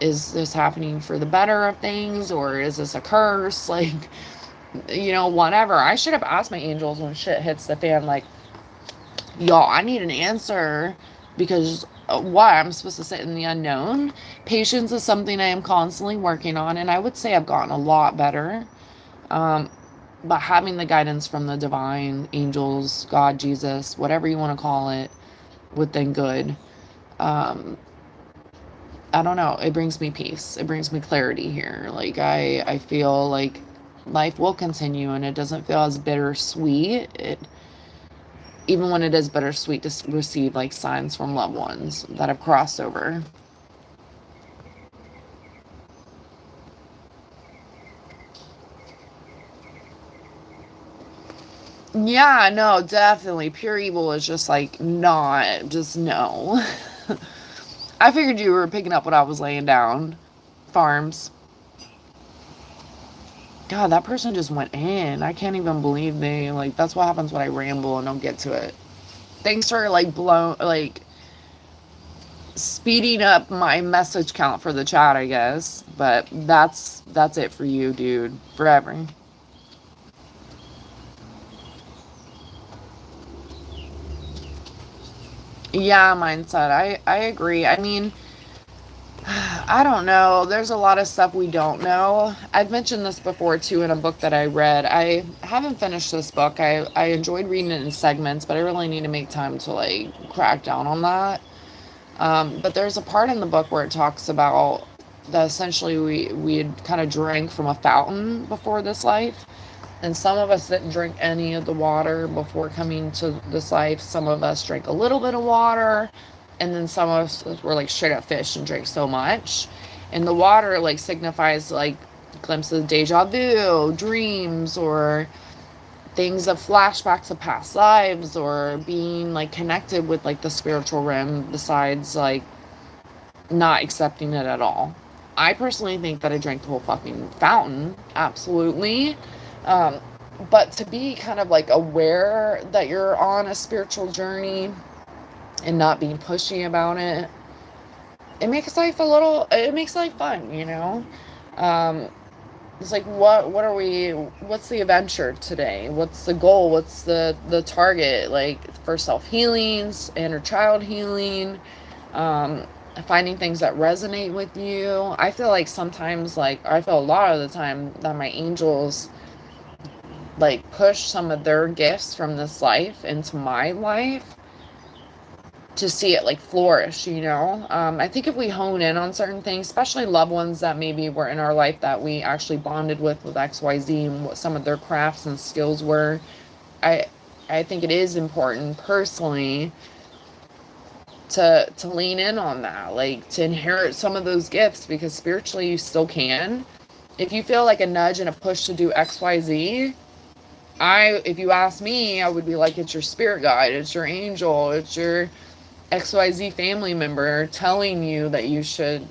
[SPEAKER 1] is this happening for the better of things, or is this a curse? Like, you know, whatever. I should have asked my angels when shit hits the fan, like, y'all, I need an answer, because why? I'm supposed to sit in the unknown. Patience is something I am constantly working on, and I would say I've gotten a lot better. But having the guidance from the divine angels, God, Jesus, whatever you want to call it, within good, I don't know, it brings me peace. It brings me clarity here. Like, I feel like life will continue, and it doesn't feel as bittersweet. Even when it is bittersweet to receive like signs from loved ones that have crossed over. Yeah, no, definitely. Pure evil is just like, not, just no. I figured you were picking up what I was laying down. Farms. God, that person just went in. I can't even believe they, like, that's what happens when I ramble and don't get to it. Thanks for, like, speeding up my message count for the chat, I guess. But that's it for you, dude. Forever. Yeah, mindset. I agree. I mean, I don't know. There's a lot of stuff we don't know. I've mentioned this before too in a book that I read. I haven't finished this book. I enjoyed reading it in segments, but I really need to make time to like crack down on that. But there's a part in the book where it talks about that essentially we had kind of drank from a fountain before this life. And some of us didn't drink any of the water before coming to this life. Some of us drank a little bit of water. And then some of us were like straight up fish and drank so much. And the water like signifies like glimpses of deja vu, dreams, or things of flashbacks of past lives, or being like connected with like the spiritual realm, besides like not accepting it at all. I personally think that I drank the whole fucking fountain. Absolutely. But to be kind of like aware that you're on a spiritual journey and not being pushy about it, it makes life fun, you know? it's like, what's the adventure today? What's the goal? What's the target? Like, for self-healing, inner child healing, um, finding things that resonate with you. I feel like sometimes, like, I feel a lot of the time that my angels, like, push some of their gifts from this life into my life to see it, like, flourish, you know? I think if we hone in on certain things, especially loved ones that maybe were in our life that we actually bonded with XYZ, and what some of their crafts and skills were, I I think it is important personally to lean in on that, like, to inherit some of those gifts, because spiritually you still can. If you feel like a nudge and a push to do XYZ, if you ask me, I would be like, it's your spirit guide, it's your angel, it's your XYZ family member telling you that you should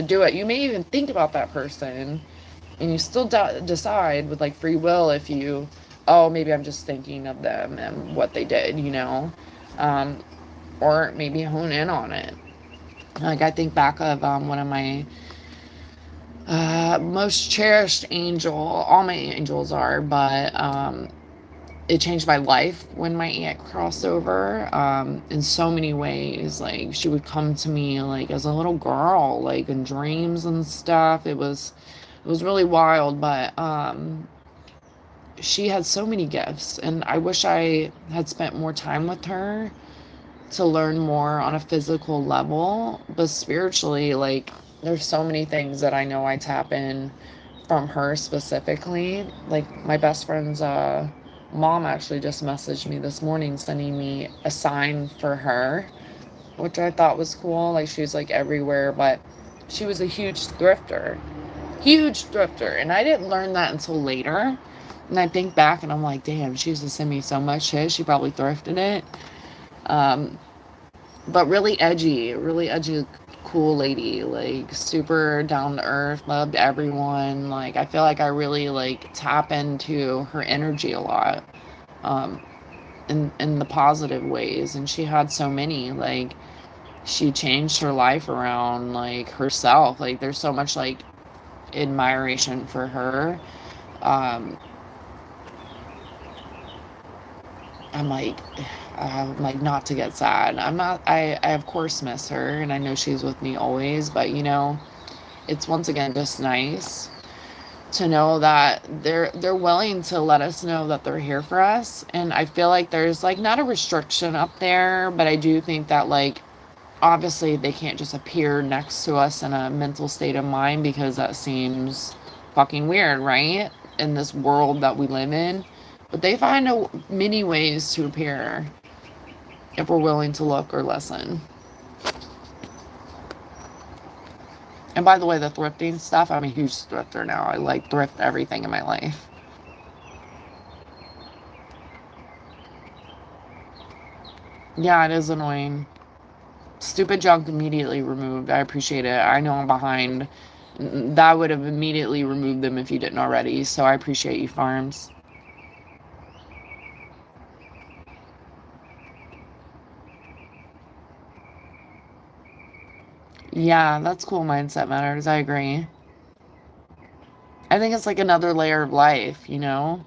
[SPEAKER 1] do it. You may even think about that person, and you still decide with, like, free will, if you, oh, maybe I'm just thinking of them and what they did, you know, um, or maybe hone in on it. Like, I think back of one of my most cherished angel. All my angels are, but it changed my life when my aunt crossed over, in so many ways. Like, she would come to me, like, as a little girl, like, in dreams and stuff. It was really wild, but she had so many gifts, and I wish I had spent more time with her to learn more on a physical level. But spiritually, like, there's so many things that I know I tap in from her specifically. Like, my best friend's mom actually just messaged me this morning, sending me a sign for her, which I thought was cool. Like, she was, like, everywhere, but she was a huge thrifter, and I didn't learn that until later. And I think back and I'm like, damn, she used to send me so much shit. She probably thrifted it. Um, but really edgy, cool lady, like, super down to earth, loved everyone. Like, I feel like I really, like, tap into her energy a lot, um, in the positive ways. And she had so many, like, she changed her life around, like, herself. Like, there's so much, like, admiration for her. Um, I'm like, not to get sad. I'm not, I of course miss her, and I know she's with me always, but, it's once again just nice to know that they're willing to let us know that they're here for us. And I feel like there's, like, not a restriction up there, but I do think that, like, obviously they can't just appear next to us in a mental state of mind, because that seems fucking weird, right? In this world that we live in. But they find many ways to appear if we're willing to look or listen. And by the way, the thrifting stuff, I'm a huge thrifter now. I, like, thrift everything in my life. Yeah, it is annoying. Stupid junk immediately removed. I appreciate it. I know I'm behind. That would have immediately removed them if you didn't already. So I appreciate you, Farms. Yeah, that's cool. Mindset matters. I agree. I think it's like another layer of life, you know?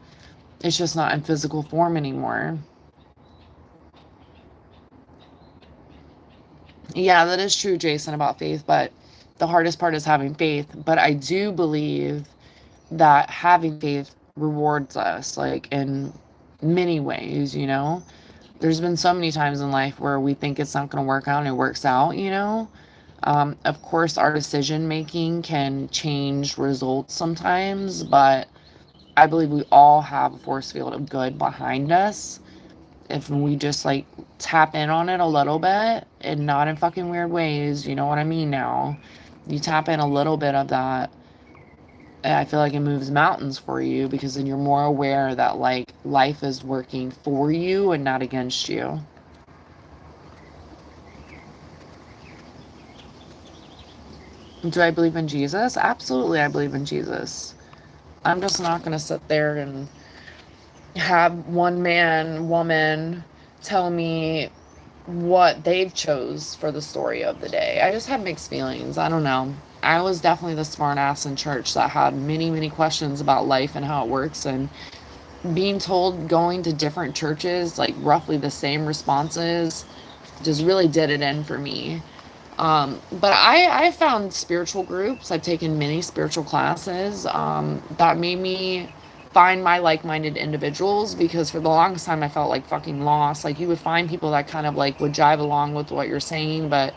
[SPEAKER 1] It's just not in physical form anymore. Yeah, that is true, Jason, about faith, but the hardest part is having faith. But I do believe that having faith rewards us, like, in many ways, you know? There's been so many times in life where we think it's not going to work out and it works out, you know? Of course, our decision making can change results sometimes, but I believe we all have a force field of good behind us if we just, like, tap in on it a little bit, and not in fucking weird ways. You know what I mean? Now, you tap in a little bit of that, and I feel like it moves mountains for you, because then you're more aware that, like, life is working for you and not against you. Do I believe in Jesus? Absolutely, I believe in Jesus. I'm just not going to sit there and have one man, woman tell me what they've chose for the story of the day. I just have mixed feelings. I don't know. I was definitely the smart ass in church that had many, many questions about life and how it works. And being told going to different churches, like roughly the same responses, just really did it in for me. But I found spiritual groups. I've taken many spiritual classes that made me find my like-minded individuals, because for the longest time I felt like fucking lost. Like, you would find people that kind of like would jive along with what you're saying, but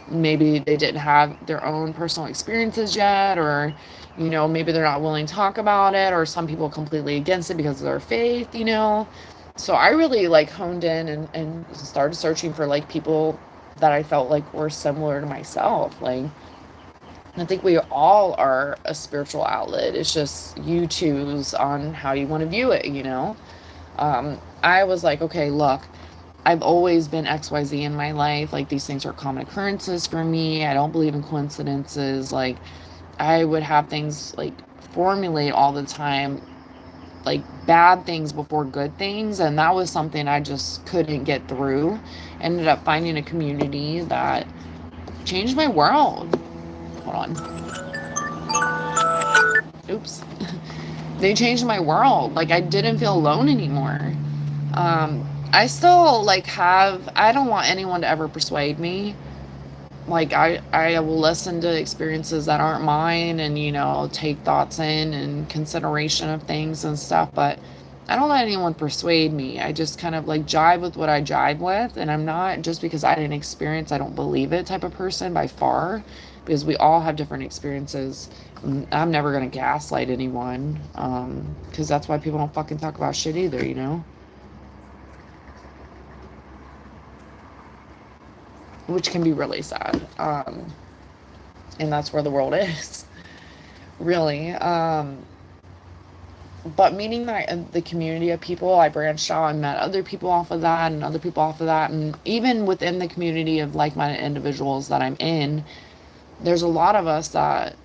[SPEAKER 1] maybe they didn't have their own personal experiences yet, or maybe they're not willing to talk about it, or some people completely against it because of their faith. So I really like honed in and started searching for like people that I felt like were similar to myself. Like, I think we all are a spiritual outlet. It's just you choose on how you want to view it. I was like, okay, look, I've always been XYZ in my life. Like, these things are common occurrences for me. I don't believe in coincidences. Like, I would have things like formulate all the time, like bad things before good things. And that was something I just couldn't get through. Ended up finding a community that changed my world. Hold on. Oops. They changed my world. Like, I didn't feel alone anymore. I still like I don't want anyone to ever persuade me. Like, I will listen to experiences that aren't mine, and take thoughts in consideration of things and stuff, but I don't let anyone persuade me. I just kind of like jive with what I jive with, and I'm not, just because I didn't experience, I don't believe it type of person by far, because we all have different experiences. I'm never gonna gaslight anyone, because that's why people don't fucking talk about shit either. Which can be really sad. And that's where the world is, really. But meeting the community of people, I branched out and met other people off of that, and other people off of that. And even within the community of like-minded individuals that I'm in, there's a lot of us that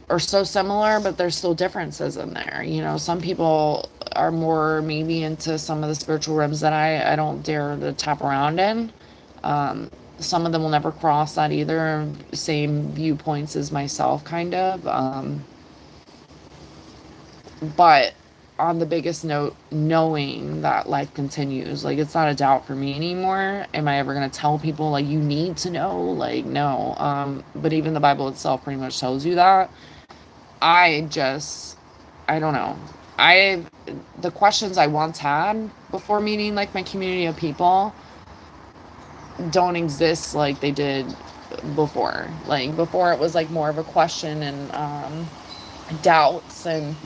[SPEAKER 1] are so similar, but there's still differences in there. Some people are more maybe into some of the spiritual realms that I don't dare to tap around in. Some of them will never cross that either. Same viewpoints as myself, kind of. But on the biggest note, knowing that life continues. Like, it's not a doubt for me anymore. Am I ever going to tell people, like, you need to know? Like, no. But even the Bible itself pretty much tells you that. I don't know. The questions I once had before meeting, like, my community of people don't exist like they did before. Like, before it was, like, more of a question and doubts and,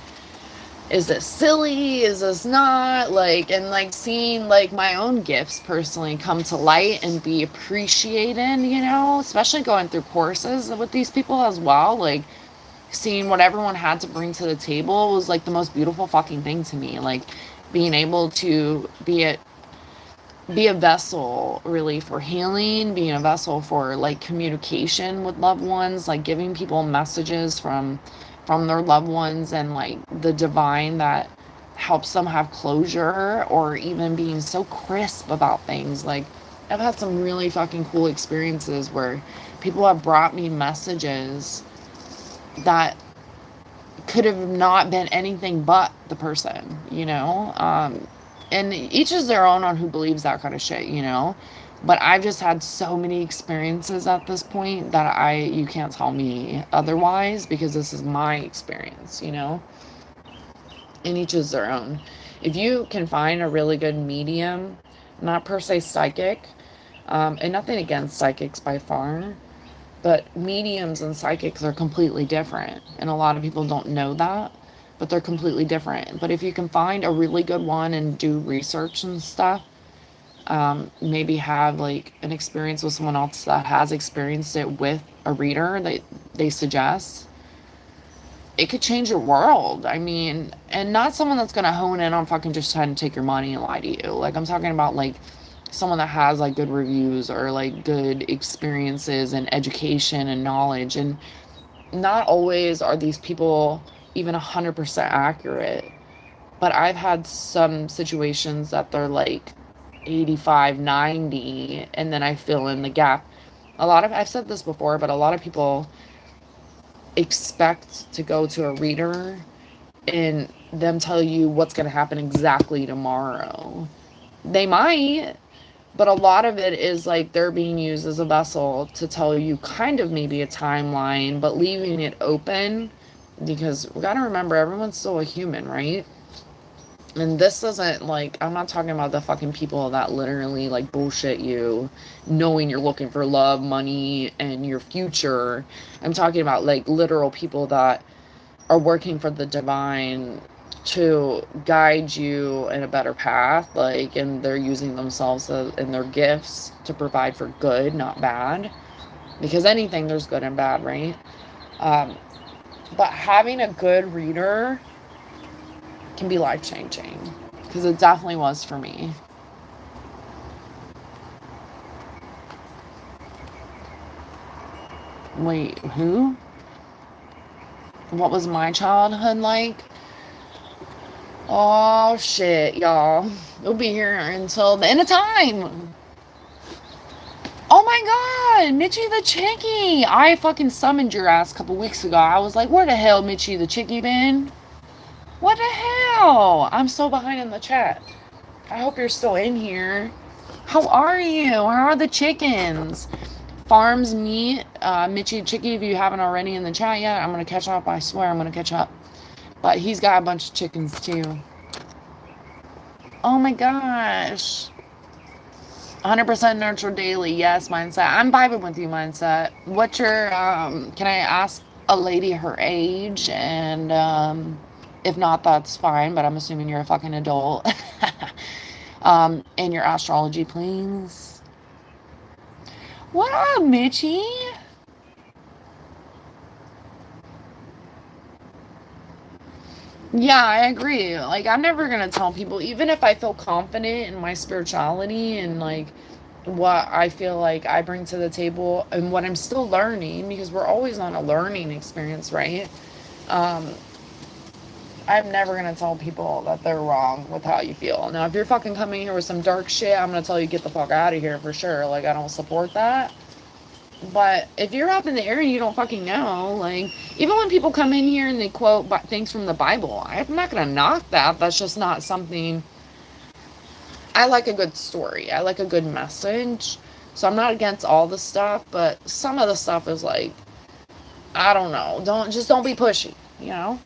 [SPEAKER 1] is this silly? Is this not? Like, and like seeing like my own gifts personally come to light and be appreciated, especially going through courses with these people as well. Like, seeing what everyone had to bring to the table was like the most beautiful fucking thing to me. Like, being able to be a vessel really for healing, being a vessel for like communication with loved ones, like giving people messages from their loved ones, and like the divine that helps them have closure, or even being so crisp about things. Like, I've had some really fucking cool experiences where people have brought me messages that could have not been anything but the person, and each is their own on who believes that kind of shit, but I've just had so many experiences at this point that you can't tell me otherwise, because this is my experience, and each is their own. If you can find a really good medium, not per se psychic, and nothing against psychics by far, but mediums and psychics are completely different, and a lot of people don't know that, but they're completely different. But if you can find a really good one and do research and stuff, maybe have like an experience with someone else that has experienced it with a reader that they suggest, it could change your world. I mean, and not someone that's going to hone in on fucking just trying to take your money and lie to you. Like, I'm talking about like someone that has like good reviews or like good experiences and education and knowledge. And not always are these people even 100% accurate, but I've had some situations that they're like 85, 90, and then I fill in the gap. I've said this before, but a lot of people expect to go to a reader and them tell you what's going to happen exactly tomorrow. They might, but a lot of it is like they're being used as a vessel to tell you kind of maybe a timeline, but leaving it open, because we got to remember everyone's still a human, right? And this doesn't, like, I'm not talking about the fucking people that literally like bullshit you knowing you're looking for love, money, and your future. I'm talking about like literal people that are working for the divine to guide you in a better path, like, and they're using themselves and their gifts to provide for good, not bad, because anything, there's good and bad, right? But having a good reader can be life-changing, because it definitely was for me. Wait, who? What was my childhood like? Oh shit, y'all. We'll be here until the end of time. Oh my god, Mitchie the Chickie. I fucking summoned your ass a couple weeks ago. I was like, where the hell Mitchie the Chickie been? What the hell? I'm so behind in the chat. I hope you're still in here. How are you? How are the chickens? Farms meat. Mitchie the Chickie, if you haven't already in the chat yet, I'm going to catch up. I swear I'm going to catch up. But he's got a bunch of chickens too. Oh my gosh. 100% nurture daily. Yes, mindset. I'm vibing with you, mindset. What's your, can I ask a lady her age? And, if not, that's fine, but I'm assuming you're a fucking adult. And your astrology, please. What up, Mitchie? Yeah, I agree. Like, I'm never gonna tell people, even if I feel confident in my spirituality and like what I feel like I bring to the table and what I'm still learning, because we're always on a learning experience, right? Um, I'm never gonna tell people that they're wrong with how you feel. Now, if you're fucking coming here with some dark shit, I'm gonna tell you get the fuck out of here for sure. Like, I don't support that. But if you're up in the air and you don't fucking know, like, even when people come in here and they quote things from the Bible, I'm not going to knock that. That's just not something. I like a good story. I like a good message. So I'm not against all the stuff, but some of the stuff is like, I don't know. Don't be pushy, you know?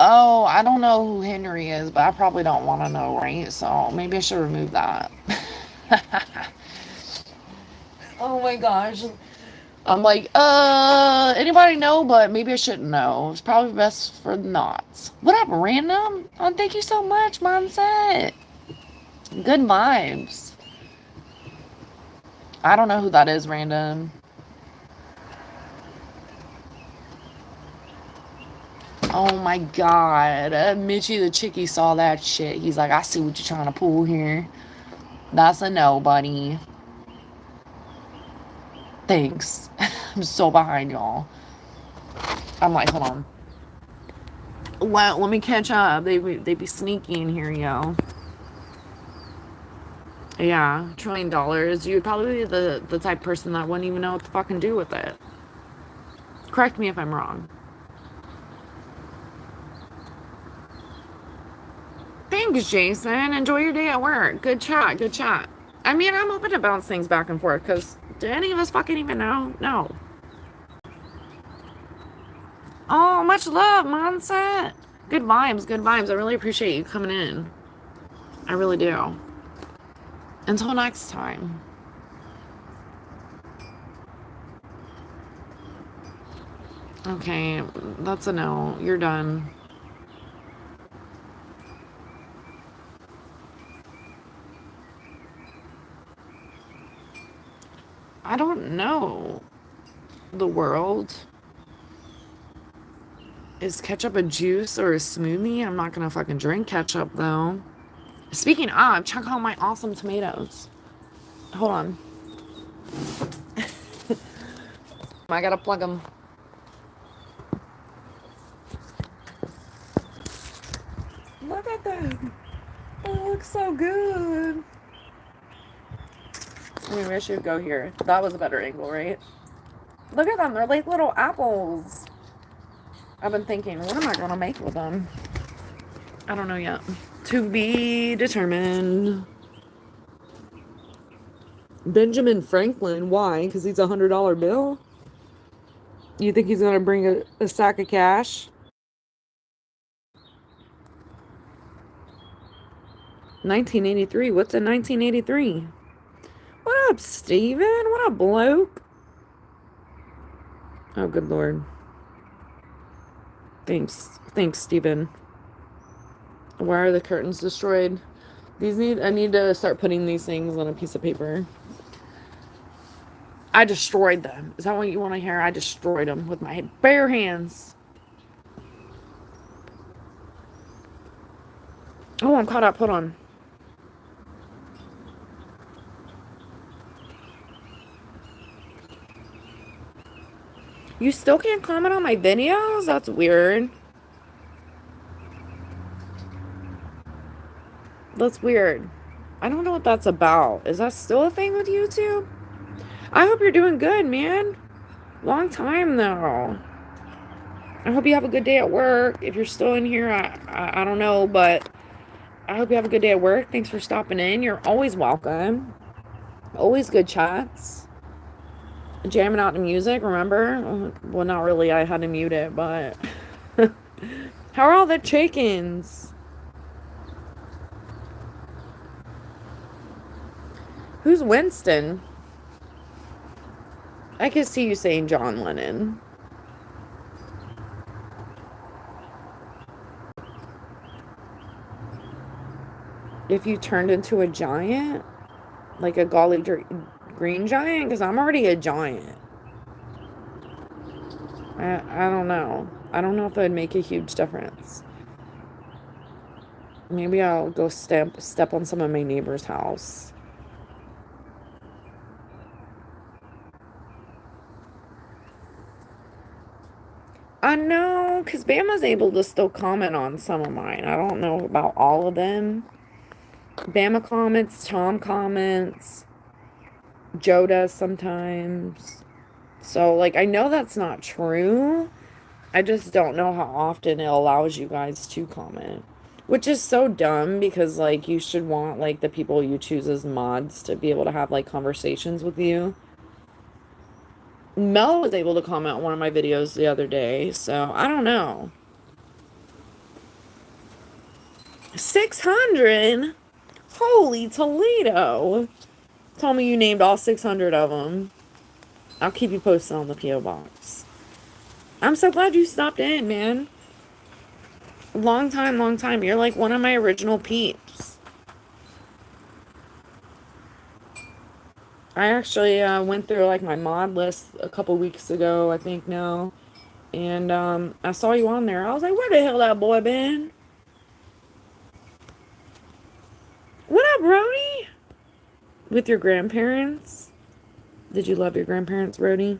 [SPEAKER 1] Oh, I don't know who Henry is, but I probably don't want to know, right? So maybe I should remove that. Oh my gosh. I'm like, anybody know? But maybe I shouldn't know. It's probably best for not. What up, random? Oh, thank you so much, mindset. Good vibes. I don't know who that is, random. Oh my god. Mitchie the Chickie saw that shit. He's like, I see what you're trying to pull here. That's a no, buddy. Thanks. I'm so behind y'all. I'm like, hold on. Well, let me catch up. They be sneaky in here, yo. Yeah, $1 trillion. You'd probably be the type of person that wouldn't even know what to fucking do with it. Correct me if I'm wrong. Thanks, Jason. Enjoy your day at work. Good chat. Good chat. I mean, I'm open to bounce things back and forth, because do any of us fucking even know? No. Oh, much love, mindset. Good vibes, good vibes. I really appreciate you coming in. I really do. Until next time. Okay, that's a no. You're done. I don't know. The world. Is ketchup a juice or a smoothie? I'm not gonna fucking drink ketchup though. Speaking of, check out my awesome tomatoes. Hold on. I gotta plug them. Look at them. Oh. looks so good. Maybe I should go here. That was a better angle, right? Look at them. They're like little apples. I've been thinking, what am I going to make with them? I don't know yet. To be determined. Benjamin Franklin. Why? Because he's a $100 bill? You think he's going to bring a sack of cash? 1983. What's in 1983? What up, Steven? What up, bloke? Oh, good Lord. Thanks, Steven. Why are the curtains destroyed? I need to start putting these things on a piece of paper. I destroyed them. Is that what you want to hear? I destroyed them with my bare hands. Oh, I'm caught up. Hold on. You still can't comment on my videos? That's weird. That's weird. I don't know what that's about. Is that still a thing with YouTube? I hope you're doing good, man. Long time, though. I hope you have a good day at work. If you're still in here, I don't know, but I hope you have a good day at work. Thanks for stopping in. You're always welcome. Always good chats. Jamming out to music, remember? Well, not really. I had to mute it, but... How are all the chickens? Who's Winston? I can see you saying John Lennon. If you turned into a giant? Like a golly green giant? Because I'm already a giant. I don't know. I don't know if it would make a huge difference. Maybe I'll go step on some of my neighbor's house. I know, because Bama's able to still comment on some of mine. I don't know about all of them. Bama comments, Tom comments, Joe does sometimes. So, like, I know that's not true. I just don't know how often it allows you guys to comment. Which is so dumb because, like, you should want, like, the people you choose as mods to be able to have, like, conversations with you. Mel was able to comment on one of my videos the other day, so I don't know. 600? Holy Toledo. Tell me you named all 600 of them. I'll keep you posted on the P.O. Box. I'm so glad you stopped in, man. Long time. You're like one of my original peeps. I actually went through like my mod list a couple weeks ago, I think now. And I saw you on there. I was like, where the hell that boy been? What up, Rody? With your grandparents? Did you love your grandparents, Rody?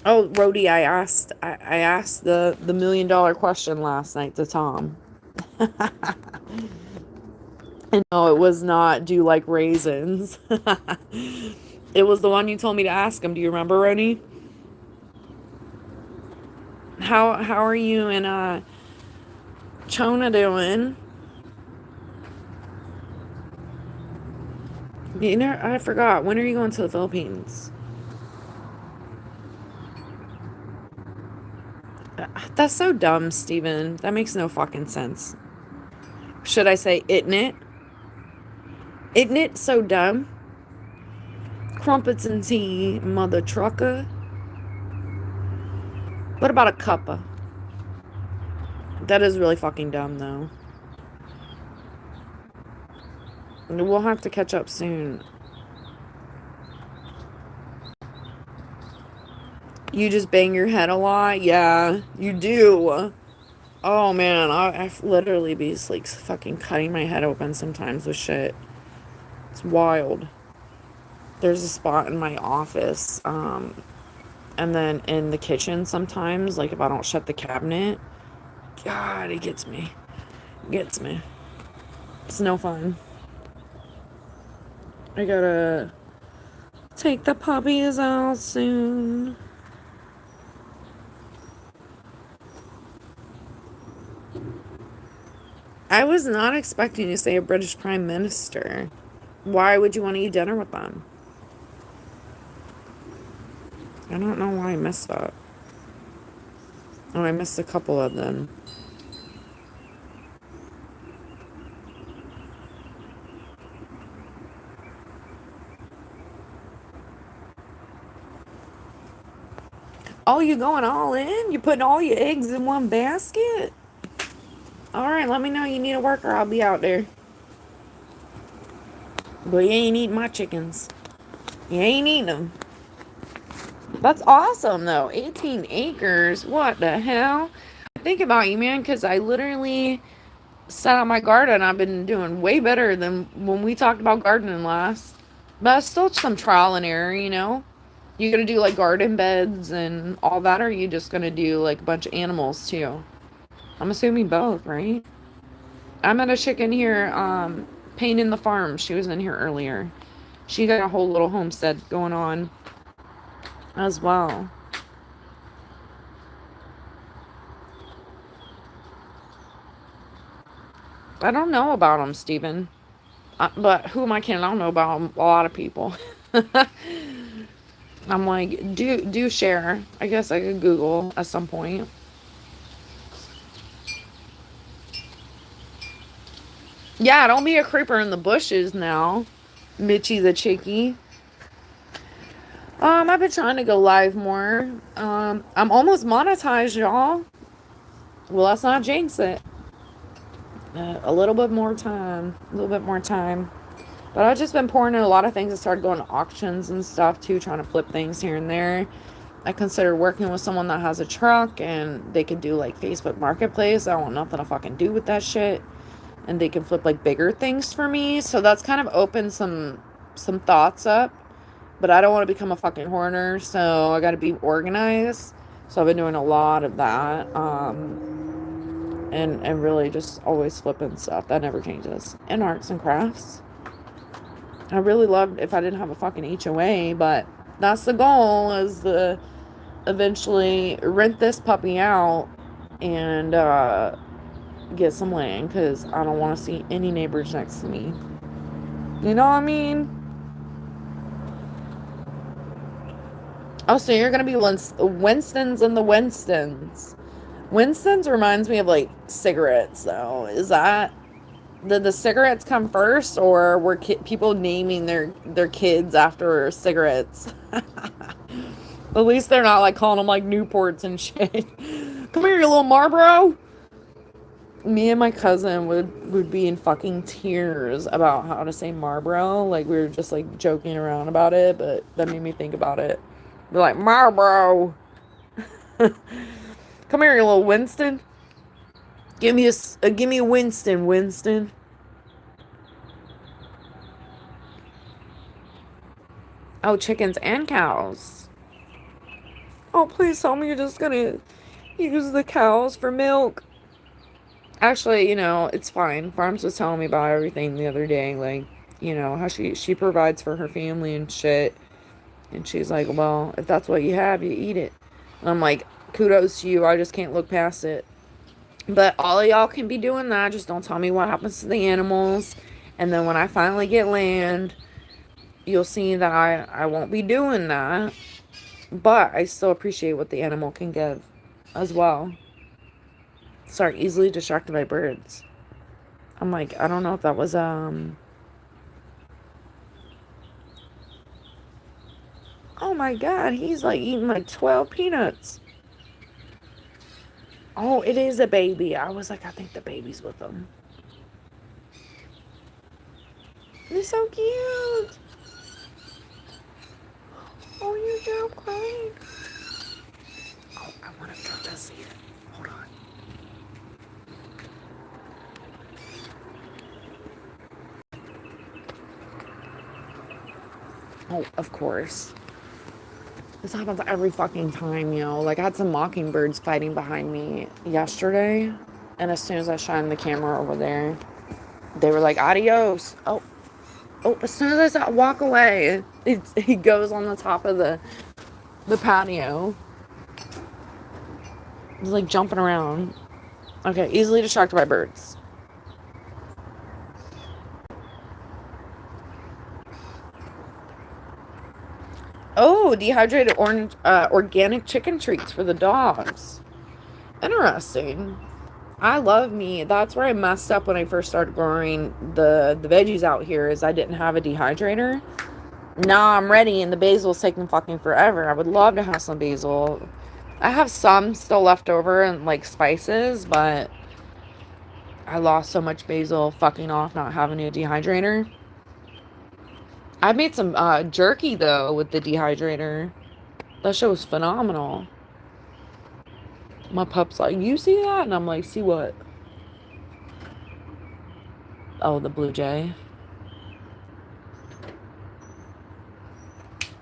[SPEAKER 1] Oh, Rody, I asked the $1 million question last night to Tom. And no, it was not, do you like raisins? It was the one you told me to ask him. Do you remember, Rody? How are you and Chona doing? You know, I forgot. When are you going to the Philippines? That's so dumb, Steven. That makes no fucking sense. Should I say isn't it? Isn't it so dumb? Crumpets and tea, mother trucker. What about a cuppa? That is really fucking dumb, though. We'll have to catch up soon. You just bang your head a lot? Yeah, you do. Oh, man, I literally be, like, fucking cutting my head open sometimes with shit. It's wild. There's a spot in my office, and then in the kitchen sometimes, like, if I don't shut the cabinet, God, it gets me. It's no fun. I gotta take the puppies out soon. I was not expecting to say a British Prime Minister. Why would you want to eat dinner with them? I don't know why I missed that. Oh, I missed a couple of them. Oh, you going all in? You putting all your eggs in one basket? Alright, let me know you need a worker. I'll be out there. But you ain't eating my chickens. You ain't eating them. That's awesome, though. 18 acres. What the hell? I think about you, man, because I literally set out my garden. I've been doing way better than when we talked about gardening last. But it's still some trial and error, you know? You gonna do like garden beds and all that, or are you just gonna do like a bunch of animals too? I'm assuming both, right? I met a chick in here, painting the farm. She was in here earlier. She got a whole little homestead going on as well. I don't know about them, Steven. But who am I kidding? I don't know about 'em. A lot of people. I'm like, do share. I guess I could Google at some point. Yeah, don't be a creeper in the bushes now, Mitchy the chickie. I've been trying to go live more. I'm almost monetized, y'all. Well, let's not jinx it. A little bit more time. A little bit more time. But I've just been pouring in a lot of things. I started going to auctions and stuff too, trying to flip things here and there. I consider working with someone that has a truck and they can do like Facebook Marketplace. I want nothing to fucking do with that shit. And they can flip like bigger things for me. So that's kind of opened some thoughts up. But I don't want to become a fucking hoarder, so I got to be organized. So I've been doing a lot of that. And really just always flipping stuff. That never changes. And arts and crafts. I really loved if I didn't have a fucking HOA, but that's the goal, is to eventually rent this puppy out and get some land, because I don't want to see any neighbors next to me. You know what I mean? Oh, so you're gonna be Winston's and the Winstons. Winston's reminds me of like cigarettes, though. Is that, did the cigarettes come first, or were people naming their kids after cigarettes? At least they're not like calling them like Newports and shit. Come here, you little Marlboro. Me and my cousin would be in fucking tears about how to say Marlboro. Like, we were just like joking around about it, but that made me think about it. They're like, Marlboro. Come here, you little Winston. Give me a Winston, Winston. Oh, chickens and cows. Oh, please tell me you're just gonna use the cows for milk. Actually, it's fine. Farms was telling me about everything the other day, like, how she provides for her family and shit. And she's like, well, if that's what you have, you eat it. And I'm like, kudos to you. I just can't look past it. But all of y'all can be doing that. Just don't tell me what happens to the animals. And then when I finally get land, you'll see that I won't be doing that. But I still appreciate what the animal can give as well. Sorry, easily distracted by birds. I'm like, I don't know if that was, oh my god, he's like eating like 12 peanuts. Oh, it is a baby. I was like, I think the baby's with him. He's so cute. Oh, you don't crying. Oh, I want to try to see it. Hold on. Oh, of course. This happens every fucking time, Like, I had some mockingbirds fighting behind me yesterday. And as soon as I shined the camera over there, They were like, adios. Oh, as soon as I walk away, he goes on the top of the patio. He's like jumping around. Okay, easily distracted by birds. Oh, dehydrated orange, organic chicken treats for the dogs. Interesting. I love meat. That's where I messed up when I first started growing the veggies out here, is I didn't have a dehydrator. Now I'm ready, and the basil's taking fucking forever. I would love to have some basil. I have some still left over and like spices, but I lost so much basil fucking off not having a dehydrator. I made some jerky though with the dehydrator. That shit was phenomenal. My pup's like, you see that? And I'm like, see what? Oh, the blue jay.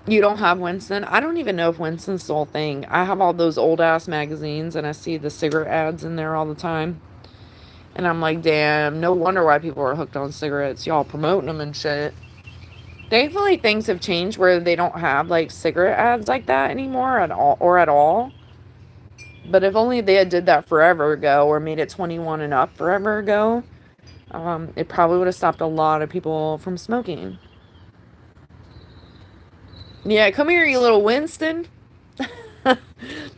[SPEAKER 1] You don't have Winston? I don't even know if Winston's still a thing. I have all those old ass magazines and I see the cigarette ads in there all the time. And I'm like, damn, no wonder why people are hooked on cigarettes. Y'all promoting them and shit. Thankfully, things have changed where they don't have like cigarette ads like that anymore at all. But if only they had did that forever ago, or made it 21 and up forever ago, it probably would have stopped a lot of people from smoking. Yeah, come here, you little Winston. That's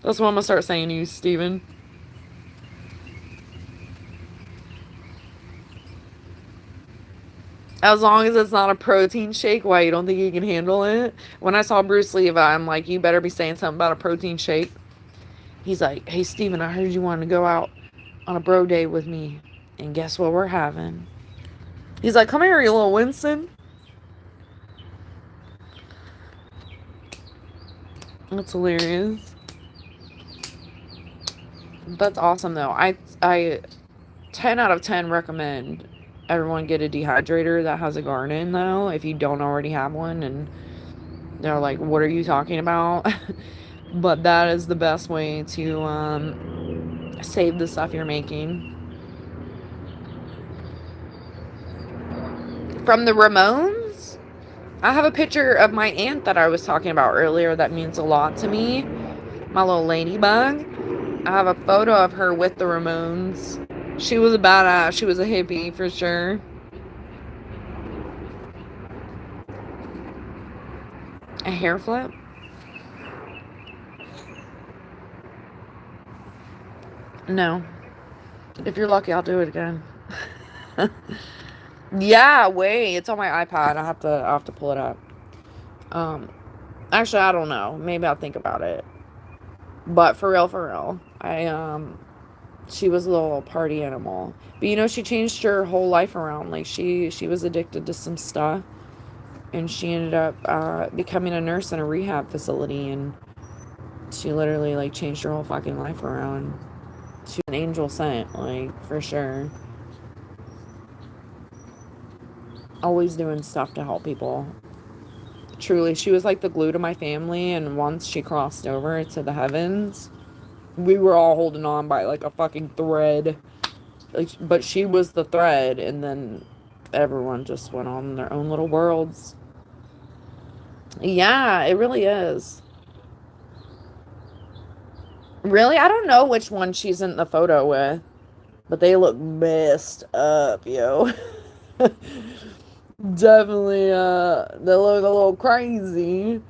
[SPEAKER 1] what I'm gonna start saying to you, Steven. As long as it's not a protein shake, why, you don't think you can handle it? When I saw Bruce Levi, I'm like, you better be saying something about a protein shake. He's like, hey, Steven, I heard you wanted to go out on a bro day with me. And guess what we're having? He's like, come here, you little Winston. That's hilarious. That's awesome, though. I 10 out of 10 recommend everyone get a dehydrator that has a garden, though, if you don't already have one. And they're like, what are you talking about? But that is the best way to save the stuff you're making. From the Ramones, I have a picture of my aunt that I was talking about earlier that means a lot to me. My little ladybug. I have a photo of her with the Ramones. She was a badass. She was a hippie for sure. A hair flip? No. If you're lucky, I'll do it again. Yeah, wait. It's on my iPad. I'll have to pull it up. Actually, I don't know. Maybe I'll think about it. But for real, she was a little party animal. But you know, she changed her whole life around. Like she was addicted to some stuff, and she ended up becoming a nurse in a rehab facility, and she literally like changed her whole fucking life around. She's an angel sent, like, for sure. Always doing stuff to help people. Truly, she was like the glue to my family, and once she crossed over to the heavens, we were all holding on by like a fucking thread. Like, but she was the thread, and then everyone just went on in their own little worlds. Yeah, it really is. Really? I don't know which one she's in the photo with, but they look messed up, yo. Definitely, they look a little crazy.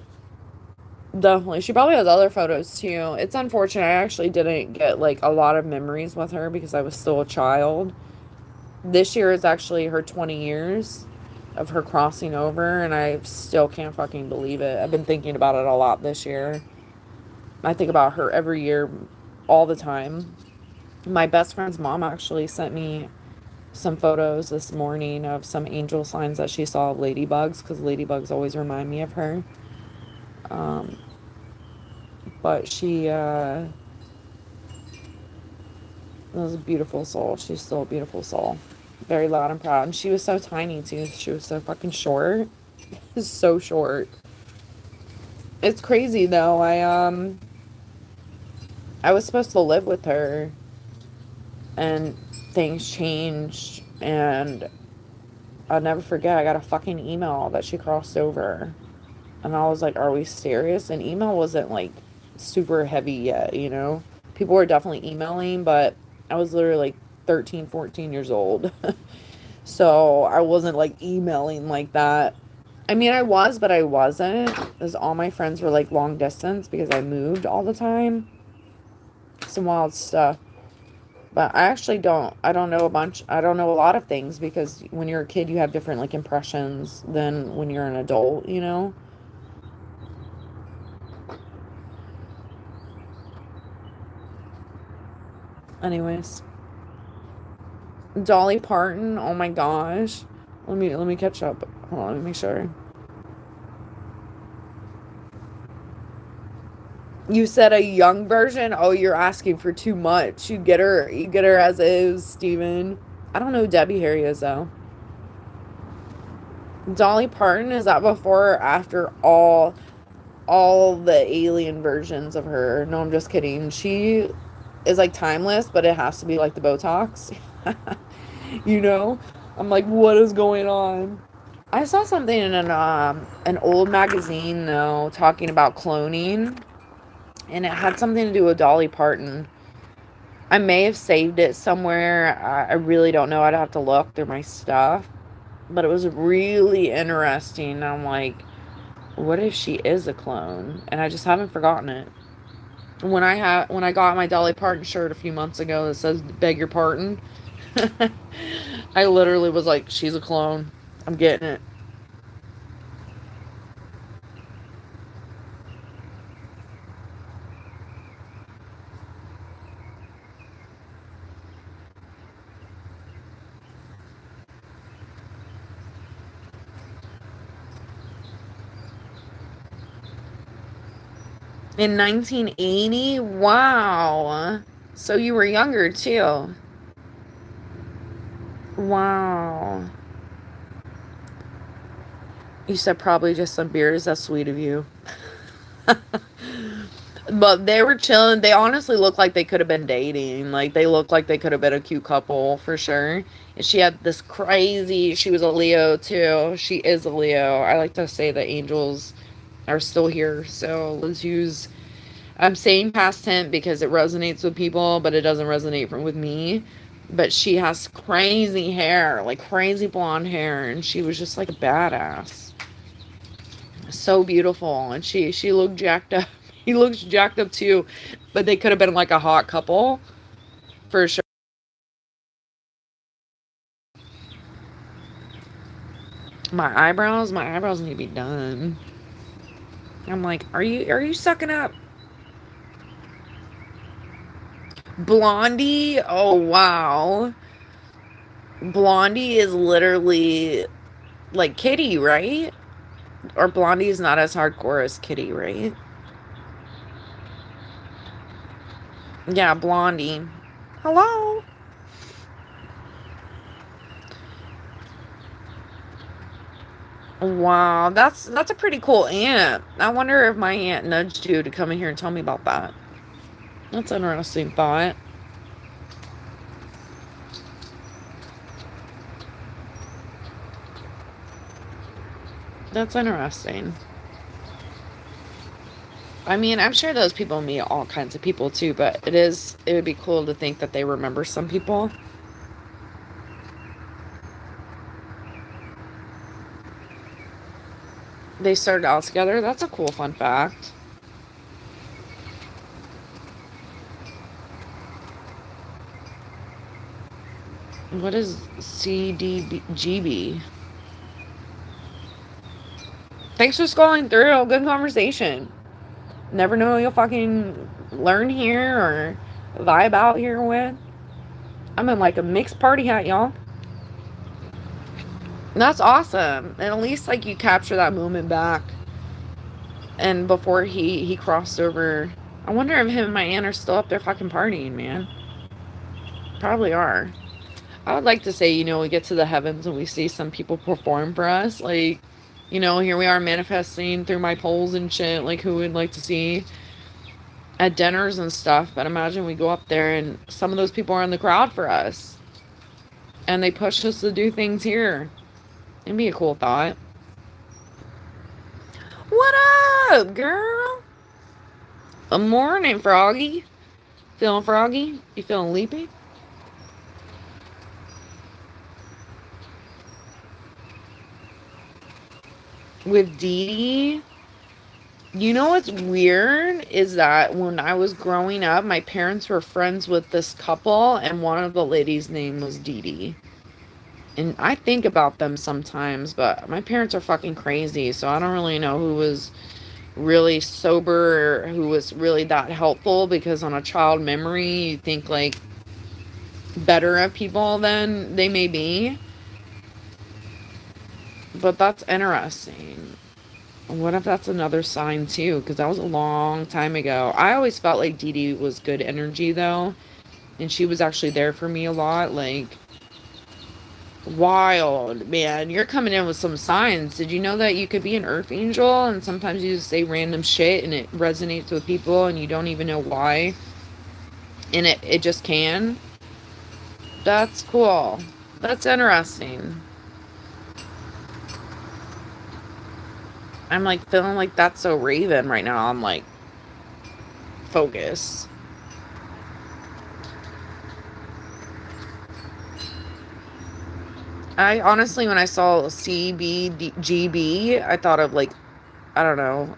[SPEAKER 1] Definitely. She probably has other photos too. It's unfortunate. I actually didn't get like a lot of memories with her because I was still a child. This year is actually her 20 years of her crossing over, and I still can't fucking believe it. I've been thinking about it a lot this year. I think about her every year, all the time. My best friend's mom actually sent me some photos this morning of some angel signs that she saw of ladybugs, because ladybugs always remind me of her. Um, but she was a beautiful soul. She's still a beautiful soul. Very loud and proud. And she was so tiny too. She was so fucking short. So short. It's crazy though. I was supposed to live with her, and things changed, and I'll never forget, I got a fucking email that she crossed over. And I was like, are we serious? And email wasn't like super heavy yet, you know? People were definitely emailing, but I was literally like 13, 14 years old. So I wasn't like emailing like that. I mean, I was, but I wasn't. Because all my friends were like long distance because I moved all the time. Some wild stuff. But I don't know a bunch, I don't know a lot of things because when you're a kid, you have different like impressions than when you're an adult, you know? Anyways. Dolly Parton, oh my gosh. Let me catch up. Hold on, let me make sure. You said a young version? Oh, you're asking for too much. You get her as is, Steven. I don't know who Debbie Harry is though. Dolly Parton, is that before or after all the alien versions of her? No, I'm just kidding. She is like timeless, but it has to be like the Botox. You know? I'm like, what is going on? I saw something in an old magazine though talking about cloning, and it had something to do with Dolly Parton. I may have saved it somewhere. I really don't know. I'd have to look through my stuff. But it was really interesting. I'm like, what if she is a clone? And I just haven't forgotten it. When I got my Dolly Parton shirt a few months ago that says "Beg your pardon," I literally was like, she's a clone. I'm getting it. In 1980? Wow. So you were younger too. Wow. You said probably just some beers. That's sweet of you. But they were chilling. They honestly looked like they could have been dating. Like they looked like they could have been a cute couple for sure. And she had this crazy, she was a Leo too. She is a Leo. I like to say the angels are still here. So let's use, I'm saying past tense because it resonates with people, but it doesn't resonate with me. But she has crazy hair, like crazy blonde hair, and she was just like a badass. So beautiful, and she looked jacked up. He looks jacked up too, but they could have been like a hot couple for sure. My eyebrows need to be done. I'm like, are you sucking up? Blondie? Oh wow. Blondie is literally like Kitty, right? Or Blondie is not as hardcore as Kitty, right? Yeah, Blondie. Hello. Wow, that's a pretty cool aunt. I wonder if my aunt nudged you to come in here and tell me about that. That's an interesting thought. That's interesting. I mean, I'm sure those people meet all kinds of people too, but it would be cool to think that they remember some people. They started out together. That's a cool fun fact. What is CDGB? Thanks for scrolling through. Good conversation. Never know who you'll fucking learn here or vibe out here with. I'm in like a mixed party hat, y'all. That's awesome. And at least like you capture that moment back. And before he crossed over, I wonder if him and my aunt are still up there fucking partying, man. Probably are. I would like to say, you know, we get to the heavens and we see some people perform for us. Like, you know, here we are manifesting through my polls and shit, like who we'd like to see at dinners and stuff. But imagine we go up there and some of those people are in the crowd for us. And they push us to do things here. It'd be a cool thought. What up, girl? Good morning, Froggy. Feeling froggy? You feeling leapy? With Dee Dee, you know what's weird is that when I was growing up, my parents were friends with this couple, and one of the ladies' name was Dee Dee. And I think about them sometimes, but my parents are fucking crazy, so I don't really know who was really sober or who was really that helpful, because on a child memory, you think like better of people than they may be. But that's interesting. What if that's another sign too? Because that was a long time ago. I always felt like Dee Dee was good energy though, and she was actually there for me a lot. Like, wild, man. You're coming in with some signs. Did you know that you could be an earth angel and sometimes you just say random shit and it resonates with people and you don't even know why? And it just can? That's cool. That's interesting. I'm like feeling like that's so Raven right now. I'm like, focus. I honestly, when I saw CBGB, I thought of like, I don't know,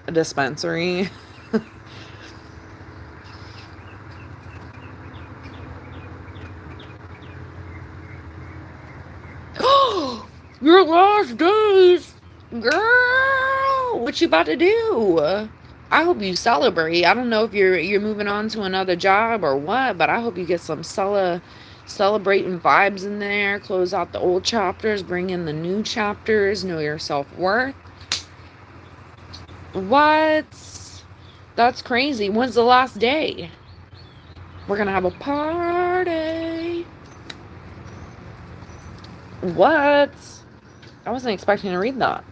[SPEAKER 1] a dispensary. Your last days, girl. What you about to do? I hope you celebrate. I don't know if you're moving on to another job or what, but I hope you get some celebrating vibes in there. Close out the old chapters, bring in the new chapters. Know your self-worth. What? That's crazy. When's the last day? We're gonna have a party. What? I wasn't expecting to read that.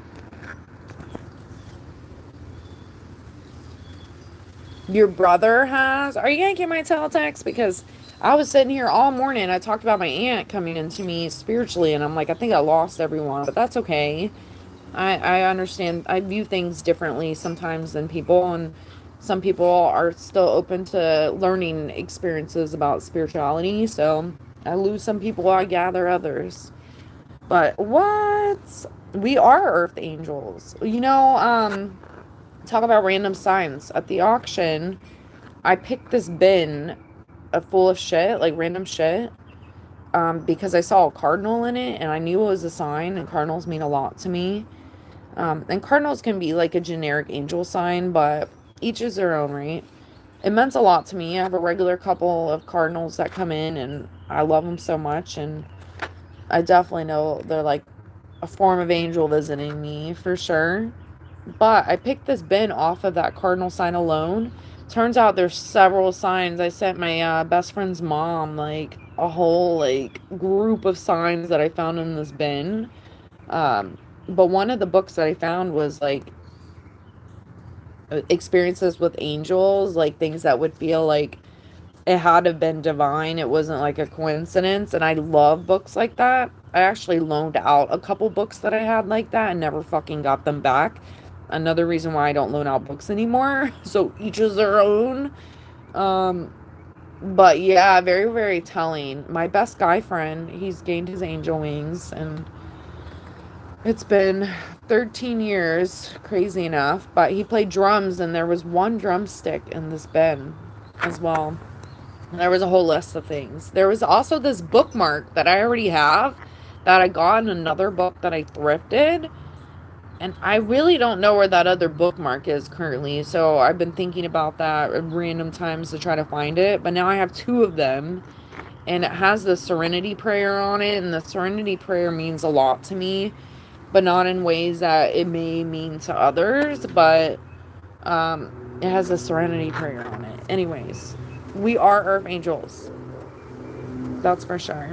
[SPEAKER 1] Your brother has? Are you gonna get my teletext? Because I was sitting here all morning. I talked about my aunt coming into me spiritually, and I'm like, I think I lost everyone, but that's okay. I understand. I view things differently sometimes than people, and some people are still open to learning experiences about spirituality. So I lose some people, I gather others. But what? We are earth angels. Talk about random signs. At the auction, I picked this bin full of shit, like random shit, because I saw a cardinal in it and I knew it was a sign, and cardinals mean a lot to me. And cardinals can be like a generic angel sign, but each is their own, right? It meant a lot to me. I have a regular couple of cardinals that come in and I love them so much, and I definitely know they're like a form of angel visiting me for sure. But I picked this bin off of that cardinal sign alone. Turns out there's several signs. I sent my best friend's mom like a whole like group of signs that I found in this bin. But one of the books that I found was like experiences with angels, like things that would feel like it had to have been divine. It wasn't like a coincidence. And I love books like that. I actually loaned out a couple books that I had like that and never fucking got them back. Another reason why I don't loan out books anymore. So each is their own. Um, but yeah, very, very telling. My best guy friend, he's gained his angel wings, and it's been 13 years, crazy enough. But he played drums, and there was one drumstick in this bin as well. There was a whole list of things. There was also this bookmark that I already have that I got in another book that I thrifted. And I really don't know where that other bookmark is currently. So I've been thinking about that at random times to try to find it. But now I have two of them. And it has the Serenity Prayer on it. And the Serenity Prayer means a lot to me. But not in ways that it may mean to others. But it has a Serenity Prayer on it. Anyways, we are Earth Angels. That's for sure.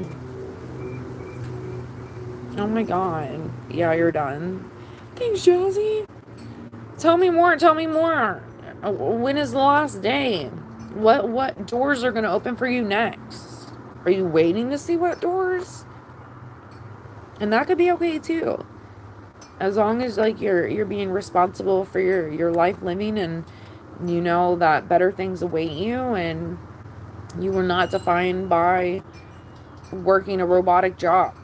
[SPEAKER 1] Oh my god. Yeah, you're done. Thanks, Josie. Tell me more. Tell me more. When is the last day? What doors are going to open for you next? Are you waiting to see what doors? And that could be okay too. As long as like you're being responsible for your life living, and you know that better things await you, and you are not defined by working a robotic job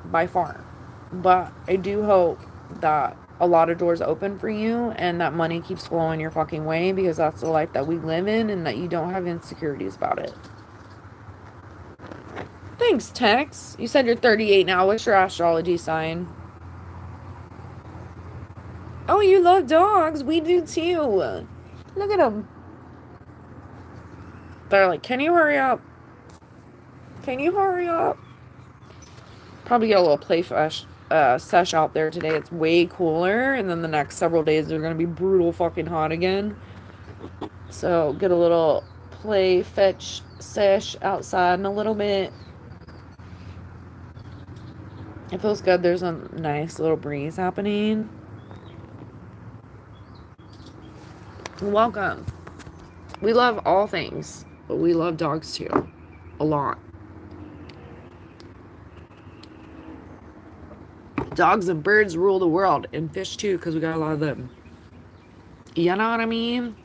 [SPEAKER 1] by far. But I do hope that a lot of doors open for you and that money keeps flowing your fucking way, because that's the life that we live in, and that you don't have insecurities about it. Thanks, Tex. You said you're 38 now. What's your astrology sign? Oh, you love dogs. We do too. Look at them. They're like, can you hurry up? Can you hurry up? Probably get a little play sesh out there today. It's way cooler, and then the next several days are gonna be brutal fucking hot again. So get a little play fetch sesh outside in a little bit. It feels good. There's a nice little breeze happening. Welcome. We love all things, but we love dogs too. A lot. Dogs and birds rule the world, and fish too, because we got a lot of them. You know what I mean?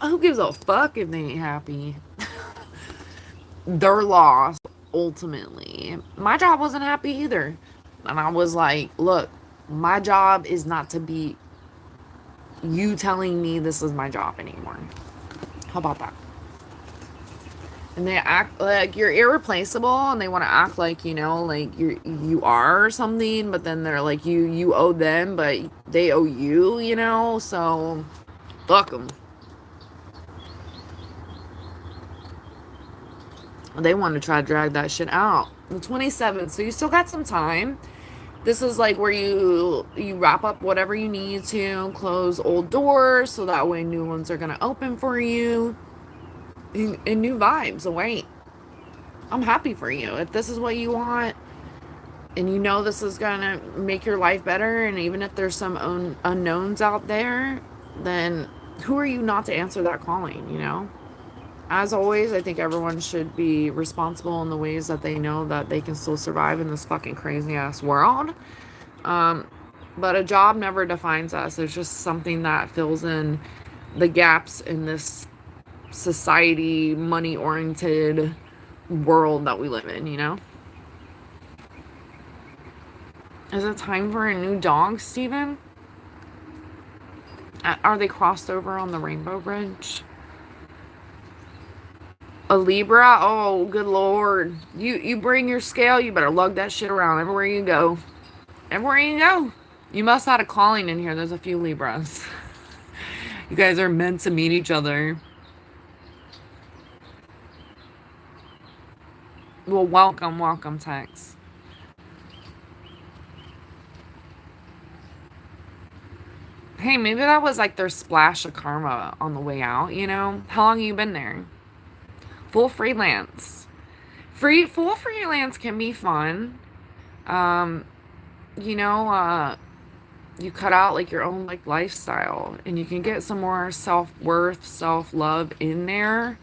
[SPEAKER 1] Who gives a fuck if they ain't happy? They're lost, ultimately. My job wasn't happy either. And I was like, look, my job is not to be you telling me this is my job anymore. How about that? And they act like you're irreplaceable, and they want to act like, you know, like you are or something, but then they're like, you owe them, but they owe you, you know? So fuck them. They want to try to drag that shit out. The 27th, so you still got some time. This is like where you wrap up whatever you need to, close old doors, so that way new ones are going to open for you, and new vibes await. I'm happy for you. If this is what you want, and you know this is going to make your life better, and even if there's some unknowns out there, then who are you not to answer that calling, you know? As always, I think everyone should be responsible in the ways that they know that they can still survive in this fucking crazy ass world. But a job never defines us. It's just something that fills in the gaps in this society, money-oriented world that we live in, you know? Is it time for a new dog, Steven? Are they crossed over on the Rainbow Bridge? A Libra? Oh, good lord. You bring your scale, you better lug that shit around everywhere you go. Everywhere you go. You must have had a calling in here. There's a few Libras. You guys are meant to meet each other. Well, welcome, Tex. Hey, maybe that was like their splash of karma on the way out, you know? How long have you been there? Full freelance. Full freelance can be fun. You know, you cut out like your own like lifestyle, and you can get some more self-worth, self-love in there.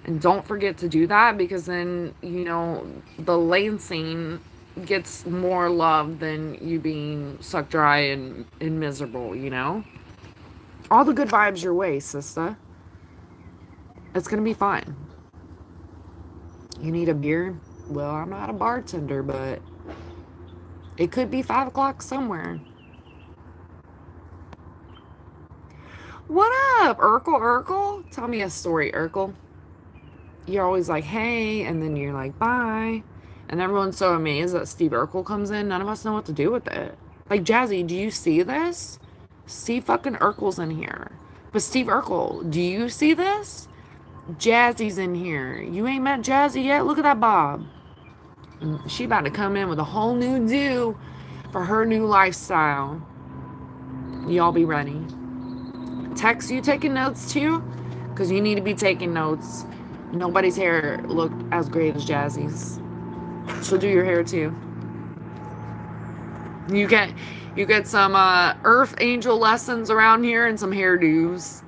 [SPEAKER 1] And don't forget to do that, because then, you know, the Lansing gets more love than you being sucked dry and miserable, you know? All the good vibes your way, sister. It's gonna be fine. You need a beer? Well, I'm not a bartender, but it could be 5 o'clock somewhere. What up, Urkel? Tell me a story, Urkel. You're always like, hey, and then you're like, bye. And everyone's so amazed that Steve Urkel comes in. None of us know what to do with it. Like, Jazzy, do you see this? Steve fucking Urkel's in here. But Steve Urkel, do you see this? Jazzy's in here. You ain't met Jazzy yet? Look at that bob. And she about to come in with a whole new do for her new lifestyle. Y'all be ready. Tex, you taking notes too? Because you need to be taking notes. Nobody's hair looked as great as Jazzy's. She'll do your hair too. You get some Earth Angel lessons around here and some hairdos.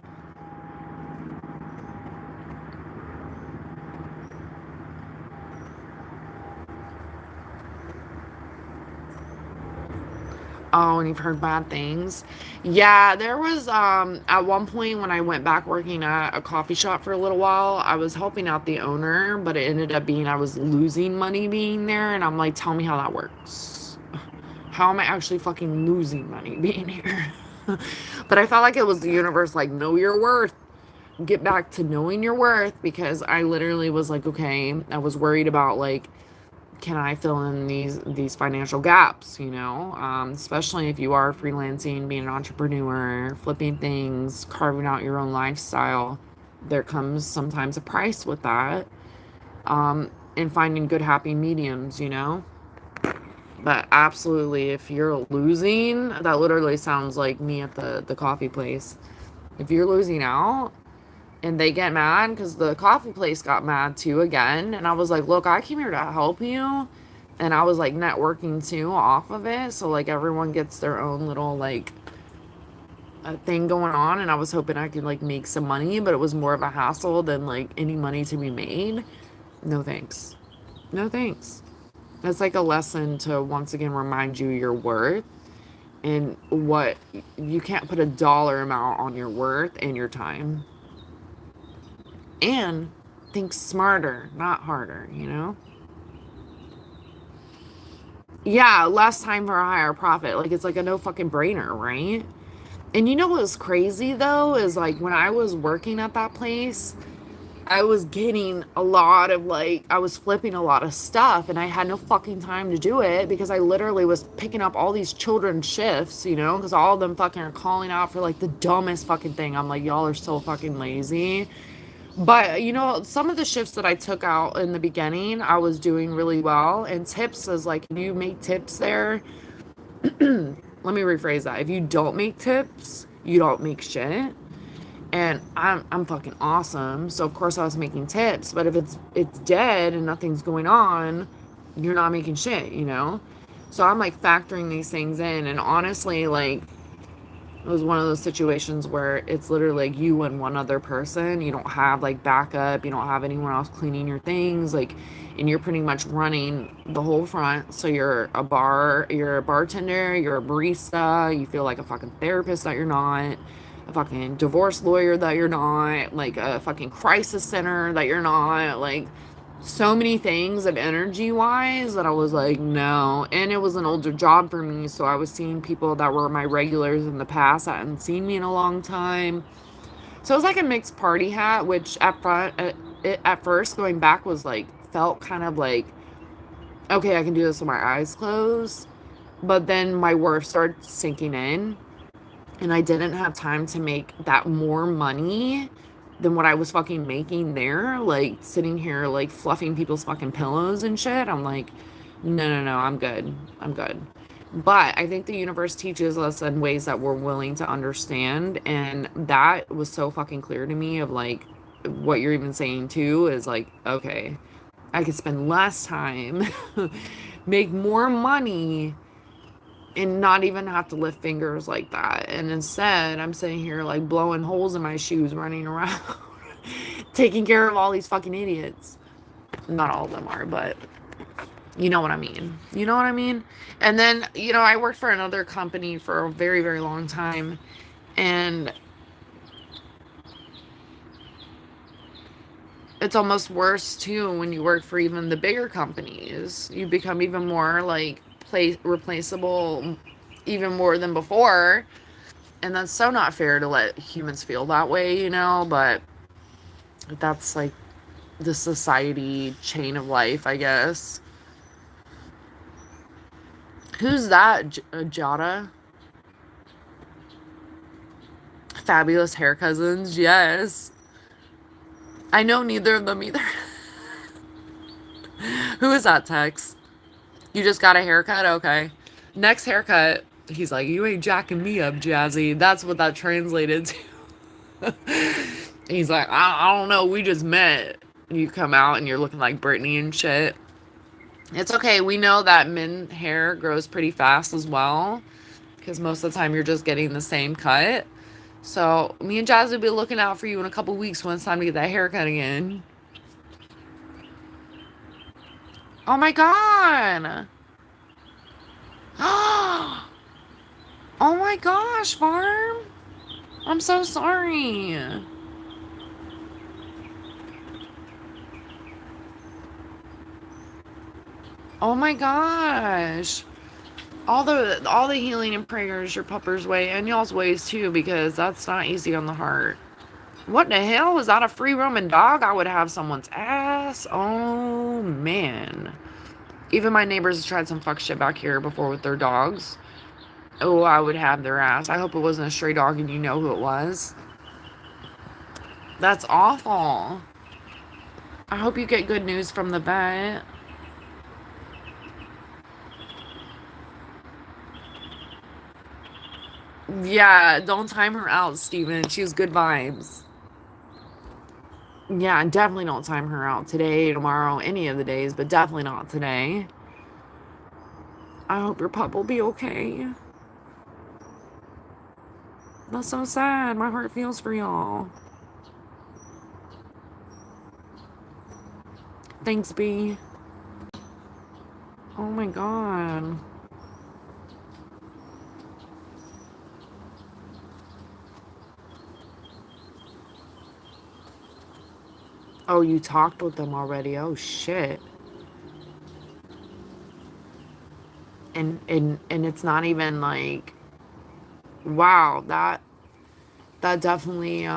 [SPEAKER 1] Oh, and you've heard bad things. Yeah, there was at one point when I went back working at a coffee shop for a little while, I was helping out the owner, but it ended up being I was losing money being there, and I'm like, tell me how that works. How am I actually fucking losing money being here? But I felt like it was the universe like, know your worth. Get back to knowing your worth because I literally was like, okay, I was worried about like can I fill in these financial gaps, you know, especially if you are freelancing, being an entrepreneur, flipping things, carving out your own lifestyle. There comes sometimes a price with that, and finding good happy mediums, you know. But absolutely, if you're losing, that literally sounds like me at the coffee place. If you're losing out, and they get mad because the coffee place got mad too again, and I was like, look, I came here to help you, and I was like networking too off of it, so like everyone gets their own little like thing going on, and I was hoping I could like make some money, but it was more of a hassle than like any money to be made. No thanks. No thanks. It's like a lesson to once again remind you your worth and what you can't put a dollar amount on your worth and your time. And think smarter, not harder, you know? Yeah, less time for a higher profit. Like, it's like a no fucking brainer, right? And you know what was crazy though? Is like when I was working at that place, I was getting a lot of like, I was flipping a lot of stuff and I had no fucking time to do it because I literally was picking up all these children's shifts, you know? Because all of them fucking are calling out for like the dumbest fucking thing. I'm like, y'all are so fucking lazy. But you know, some of the shifts that I took out in the beginning, I was doing really well. And tips is like, if you make tips there, let me rephrase that. If you don't make tips, you don't make shit. And I'm fucking awesome. So of course I was making tips. But if it's dead and nothing's going on, you're not making shit, you know? So I'm like factoring these things in. And honestly, like it was one of those situations where it's literally like you and one other person. You don't have like backup. You don't have anyone else cleaning your things. Like, and you're pretty much running the whole front. So you're a bartender, you're a barista. You feel like a fucking therapist that you're not, a fucking divorce lawyer that you're not, like a fucking crisis center that you're not, like so many things of energy wise that I was like, no. And it was an older job for me, so I was seeing people that were my regulars in the past that hadn't seen me in a long time. So it was like a mixed party hat, which at first going back was like felt kind of like, okay, I can do this with my eyes closed. But then my worth started sinking in, and I didn't have time to make that more money than what I was fucking making there, like sitting here like fluffing people's fucking pillows and shit. I'm like, no, no, no, I'm good. I'm good. But I think the universe teaches us in ways that we're willing to understand. And that was so fucking clear to me of like what you're even saying too is like, okay, I could spend less time, make more money, and not even have to lift fingers like that. And instead, I'm sitting here like blowing holes in my shoes, running around, taking care of all these fucking idiots. Not all of them are, but you know what I mean. You know what I mean? And then, you know, I worked for another company for a very, very long time. And it's almost worse too when you work for even the bigger companies. You become even more like replaceable even more than before. And that's so not fair to let humans feel that way, you know, but that's like the society chain of life, I guess. Who's that, Jada? Fabulous hair cousins, yes. I know neither of them either. Who is that, Tex? You just got a haircut? Okay. Next haircut, he's like, you ain't jacking me up, Jazzy. That's what that translated to. He's like, I don't know, we just met. You come out and you're looking like Britney and shit. It's okay. We know that men hair grows pretty fast as well. because most of the time you're just getting the same cut. So me and Jazz will be looking out for you in a couple weeks when it's time to get that haircut again. Oh my god. Oh my gosh, Farm. I'm so sorry. Oh my gosh. All the healing and prayers your pupper's way and y'all's ways too, because that's not easy on the heart. What the hell? Was that a free roaming dog? I would have someone's ass. Oh man. Even my neighbors tried some fuck shit back here before with their dogs. Oh, I would have their ass. I hope it wasn't a stray dog and you know who it was. That's awful. I hope you get good news from the vet. Yeah, don't time her out, Steven. She has good vibes. Yeah, definitely don't time her out today, tomorrow, any of the days, but definitely not today. I hope your pup will be okay. That's so sad. My heart feels for y'all. Thanks, B. Oh my god. Oh, you talked with them already. Oh shit. And it's not even like, wow, that definitely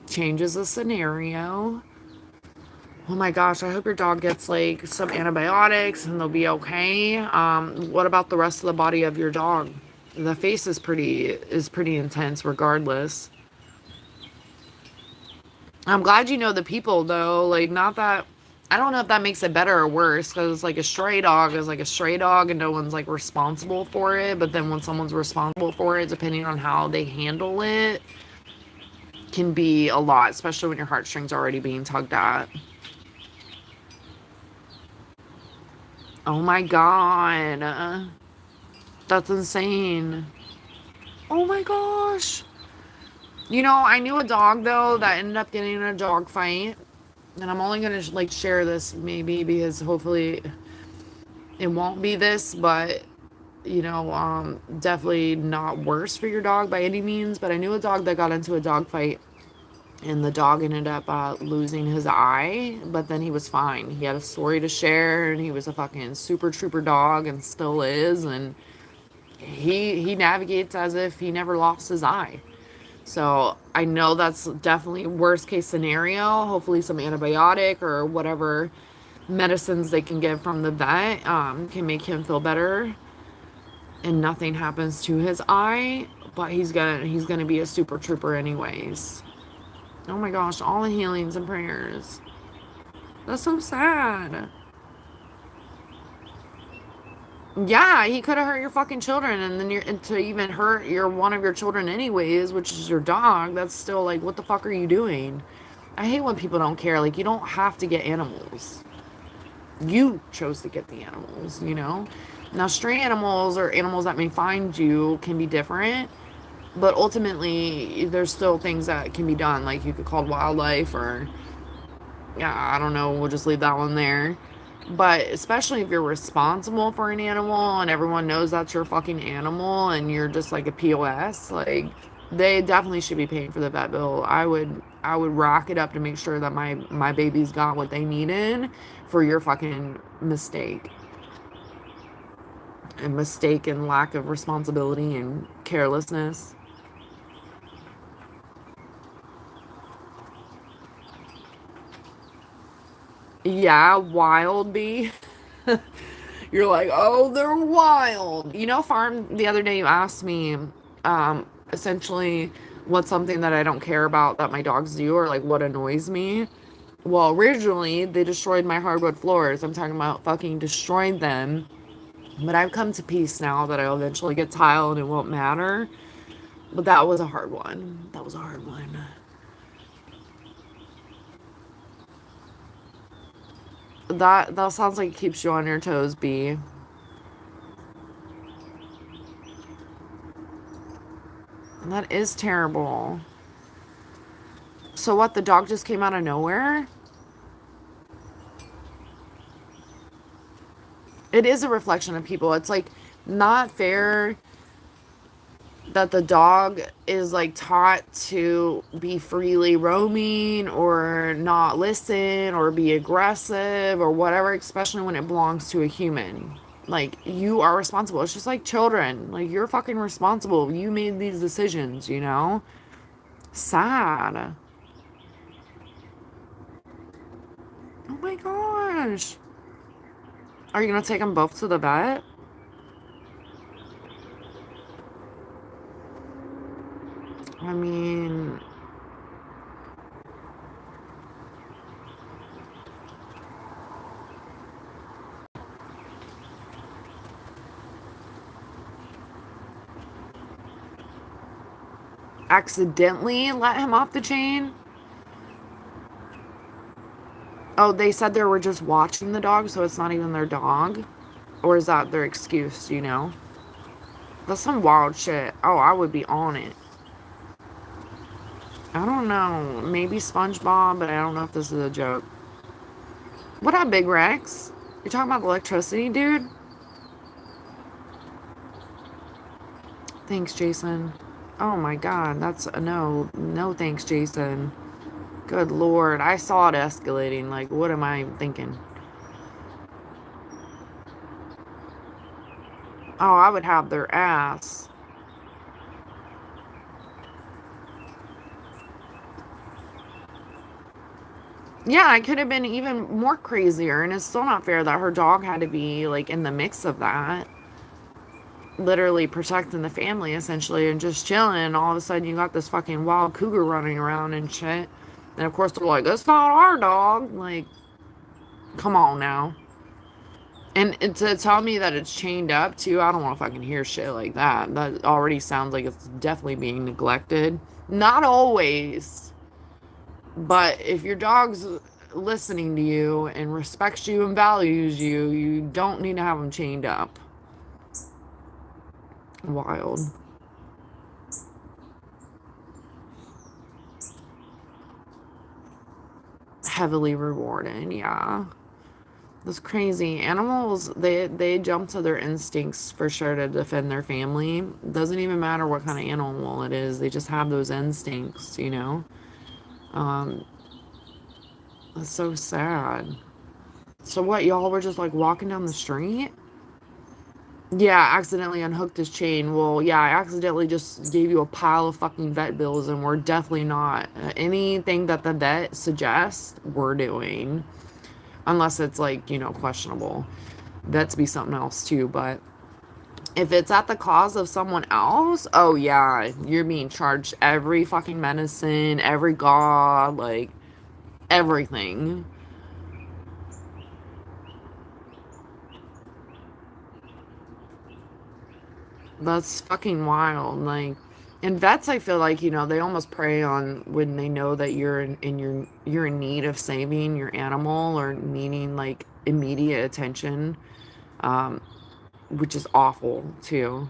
[SPEAKER 1] changes the scenario. Oh my gosh, I hope your dog gets like some antibiotics and they'll be okay. What about the rest of the body of your dog? The face is pretty intense regardless. I'm glad you know the people though. Like, not that, I don't know if that makes it better or worse, because like a stray dog is like a stray dog and no one's like responsible for it. But then when someone's responsible for it, depending on how they handle it, can be a lot, especially when your heartstrings are already being tugged at. Oh my god. That's insane. Oh my gosh. You know, I knew a dog though that ended up getting in a dog fight. And I'm only gonna like share this maybe because hopefully it won't be this, but you know, definitely not worse for your dog by any means. But I knew a dog that got into a dog fight and the dog ended up losing his eye, but then he was fine. He had a story to share and he was a fucking super trooper dog and still is, and he navigates as if he never lost his eye. So I know that's definitely worst case scenario. Hopefully some antibiotic or whatever medicines they can get from the vet can make him feel better and nothing happens to his eye, but he's gonna be a super trooper anyways. Oh my gosh, all the healings and prayers. That's so sad. Yeah, he could have hurt your fucking children, and then to even hurt one of your children anyways, which is your dog. That's still like, what the fuck are you doing? I hate when people don't care. Like, you don't have to get animals. You chose to get the animals, you know? Now, stray animals or animals that may find you can be different, but ultimately, there's still things that can be done. Like, you could call wildlife or, yeah, I don't know. We'll just leave that one there. But especially if you're responsible for an animal and everyone knows that's your fucking animal and you're just like a POS, like, they definitely should be paying for the vet bill. I would rack it up to make sure that my babies got what they needed for your fucking mistake. And mistake and lack of responsibility and carelessness. Yeah, wild bee. You're like, oh, they're wild. You know, Farm, the other day you asked me, essentially, what's something that I don't care about that my dogs do or like what annoys me. Well, originally, they destroyed my hardwood floors. I'm talking about fucking destroyed them. But I've come to peace now that I'll eventually get tile and it won't matter. But that was a hard one. That was a hard one. That sounds like it keeps you on your toes, B. That is terrible. So what, the dog just came out of nowhere? It is a reflection of people. It's like not fair that the dog is like taught to be freely roaming or not listen or be aggressive or whatever, especially when it belongs to a human. Like, you are responsible. It's just like children. Like, you're fucking responsible. You made these decisions, you know? Sad. Oh my gosh. Are you gonna take them both to the vet? I mean, accidentally let him off the chain? Oh, they said they were just watching the dog, so it's not even their dog? Or is that their excuse, you know? That's some wild shit. Oh, I would be on it. I don't know. Maybe SpongeBob, but I don't know if this is a joke. What up, Big Rex? You talking about electricity, dude? Thanks, Jason. Oh my god, that's a no. No thanks, Jason. Good lord. I saw it escalating. Like, what am I thinking? Oh, I would have their ass. Yeah, I could have been even more crazier, and it's still not fair that her dog had to be, like, in the mix of that. Literally protecting the family, essentially, and just chilling, and all of a sudden you got this fucking wild cougar running around and shit. And of course they're like, that's not our dog. Like, come on now. And to tell me that it's chained up, too, I don't want to fucking hear shit like that. That already sounds like it's definitely being neglected. Not always. But if your dog's listening to you and respects you and values you, you don't need to have them chained up. Wild. Heavily rewarded, yeah. That's crazy. Animals, they jump to their instincts for sure to defend their family. Doesn't even matter what kind of animal it is. They just have those instincts, you know? Um, that's so sad. So what, y'all were just like walking down the street? Yeah, accidentally unhooked his chain. Well, yeah, I accidentally just gave you a pile of fucking vet bills, and we're definitely not. Anything that the vet suggests, we're doing. Unless it's like, you know, questionable. Vets be something else too, but if it's at the cause of someone else, oh yeah, you're being charged every fucking medicine, every god, like everything. That's fucking wild. Like, and vets, I feel like, you know, they almost prey on when they know that you're in need of saving your animal or needing like immediate attention, um, which is awful too.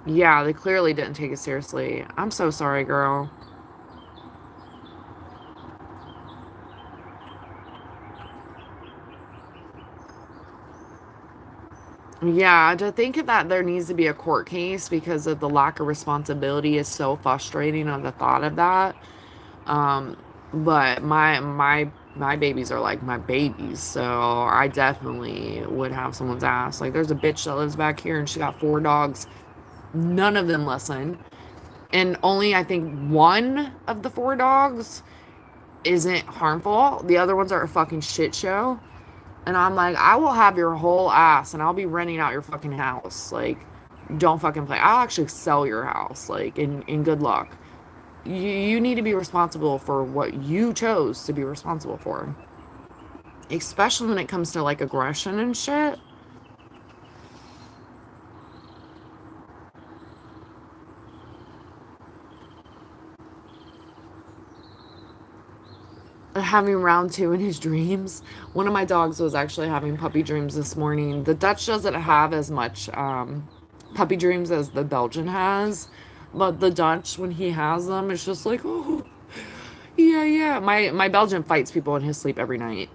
[SPEAKER 1] Yeah, they clearly didn't take it seriously. I'm so sorry, girl. Yeah, to think that there needs to be a court case because of the lack of responsibility is so frustrating on the thought of that. Um, but my babies are like my babies, so I definitely would have someone's ass. Like, there's a bitch that lives back here and she got 4 dogs. None of them listen. And only I think one of the 4 dogs isn't harmful. The other ones are a fucking shit show. And I'm like, I will have your whole ass and I'll be renting out your fucking house. Like, don't fucking play. I'll actually sell your house. Like, in good luck. You need to be responsible for what you chose to be responsible for. Especially when it comes to like aggression and shit. having round two in his dreams. One of my dogs was actually having puppy dreams this morning. The Dutch doesn't have as much puppy dreams as the Belgian has, but the Dutch, when he has them, it's just like, oh, yeah, yeah. My Belgian fights people in his sleep every night.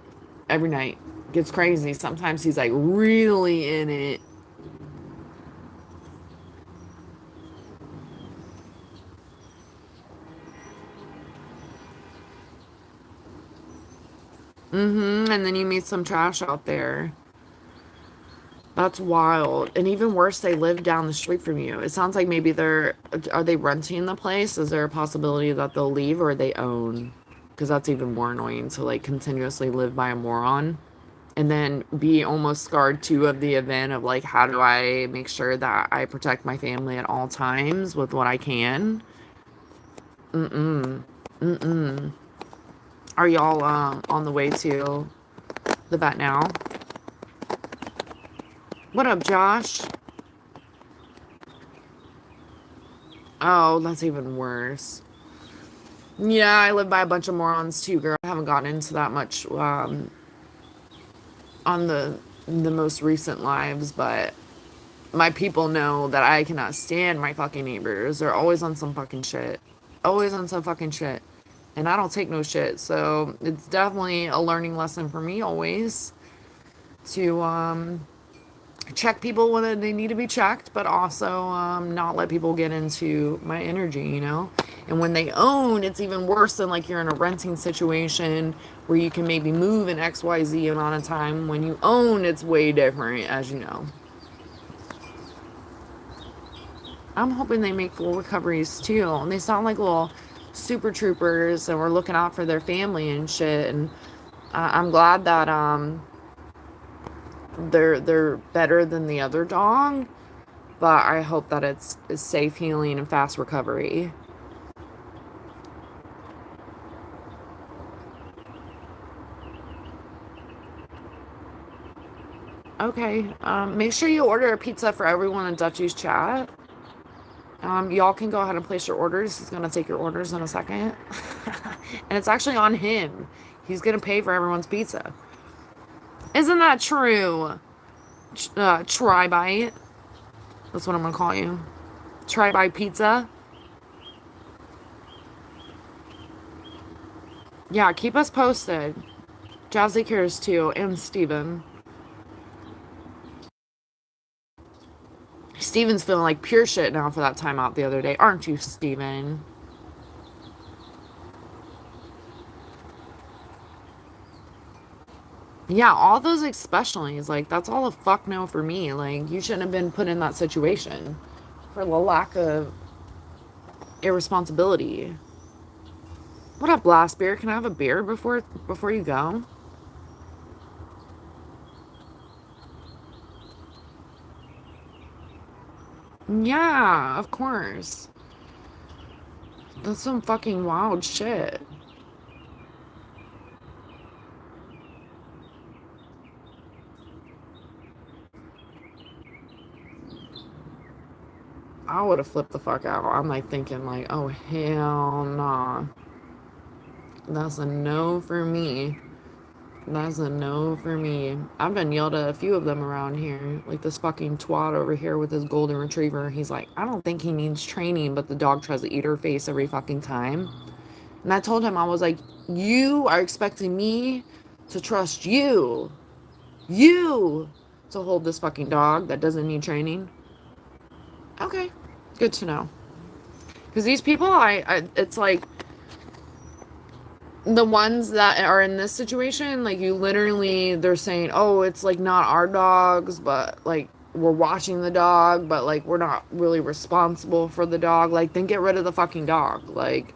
[SPEAKER 1] Every night. Gets crazy. Sometimes he's like really in it. And then you meet some trash out there. That's wild. And even worse, they live down the street from you. It sounds like maybe are they renting the place? Is there a possibility that they'll leave, or they own? Because that's even more annoying to like continuously live by a moron and then be almost scarred too of the event of like, how do I make sure that I protect my family at all times with what I can? Mm-mm. Mm-mm. Are y'all on the way to the vet now? What up, Josh? Oh, that's even worse. Yeah, I live by a bunch of morons too, girl. I haven't gotten into that much on the most recent lives, but my people know that I cannot stand my fucking neighbors. They're always on some fucking shit. Always on some fucking shit. And I don't take no shit. So it's definitely a learning lesson for me always to check people when they need to be checked, but also not let people get into my energy, you know? And when they own, it's even worse than like you're in a renting situation where you can maybe move in XYZ amount of time. When you own, it's way different, as you know. I'm hoping they make full recoveries too. And they sound like little super troopers and we're looking out for their family and shit. And I'm glad that they're better than the other dog, but I hope that it's safe healing and fast recovery. Okay, make sure you order a pizza for everyone in Dutchie's chat. Y'all can go ahead and place your orders. He's gonna take your orders in a second. And it's actually on him. He's gonna pay for everyone's pizza. Isn't that true? Tri-Bite. That's what I'm gonna call you. Tri-Bite Pizza. Yeah, keep us posted. Jazzy cares too, and Steven. Steven's feeling like pure shit now for that time out the other day. Aren't you, Steven? Yeah, all those especially is like, that's all a fuck no for me. Like, you shouldn't have been put in that situation for the lack of irresponsibility. What up, Blast Beer? Can I have a beer before you go? Yeah, of course. That's some fucking wild shit. I would have flipped the fuck out. I'm like thinking like, oh hell nah. That's a no for me. That's a no for me. I've been yelled at a few of them around here. Like this fucking twat over here with his golden retriever. He's like, I don't think he needs training, but the dog tries to eat her face every fucking time. And I told him, I was like, you are expecting me to trust you. You to hold this fucking dog that doesn't need training. Okay. Good to know. Because these people, it's like, the ones that are in this situation, like you literally, they're saying, oh, it's like not our dogs, but like we're watching the dog, but like we're not really responsible for the dog. Like, then get rid of the fucking dog. Like,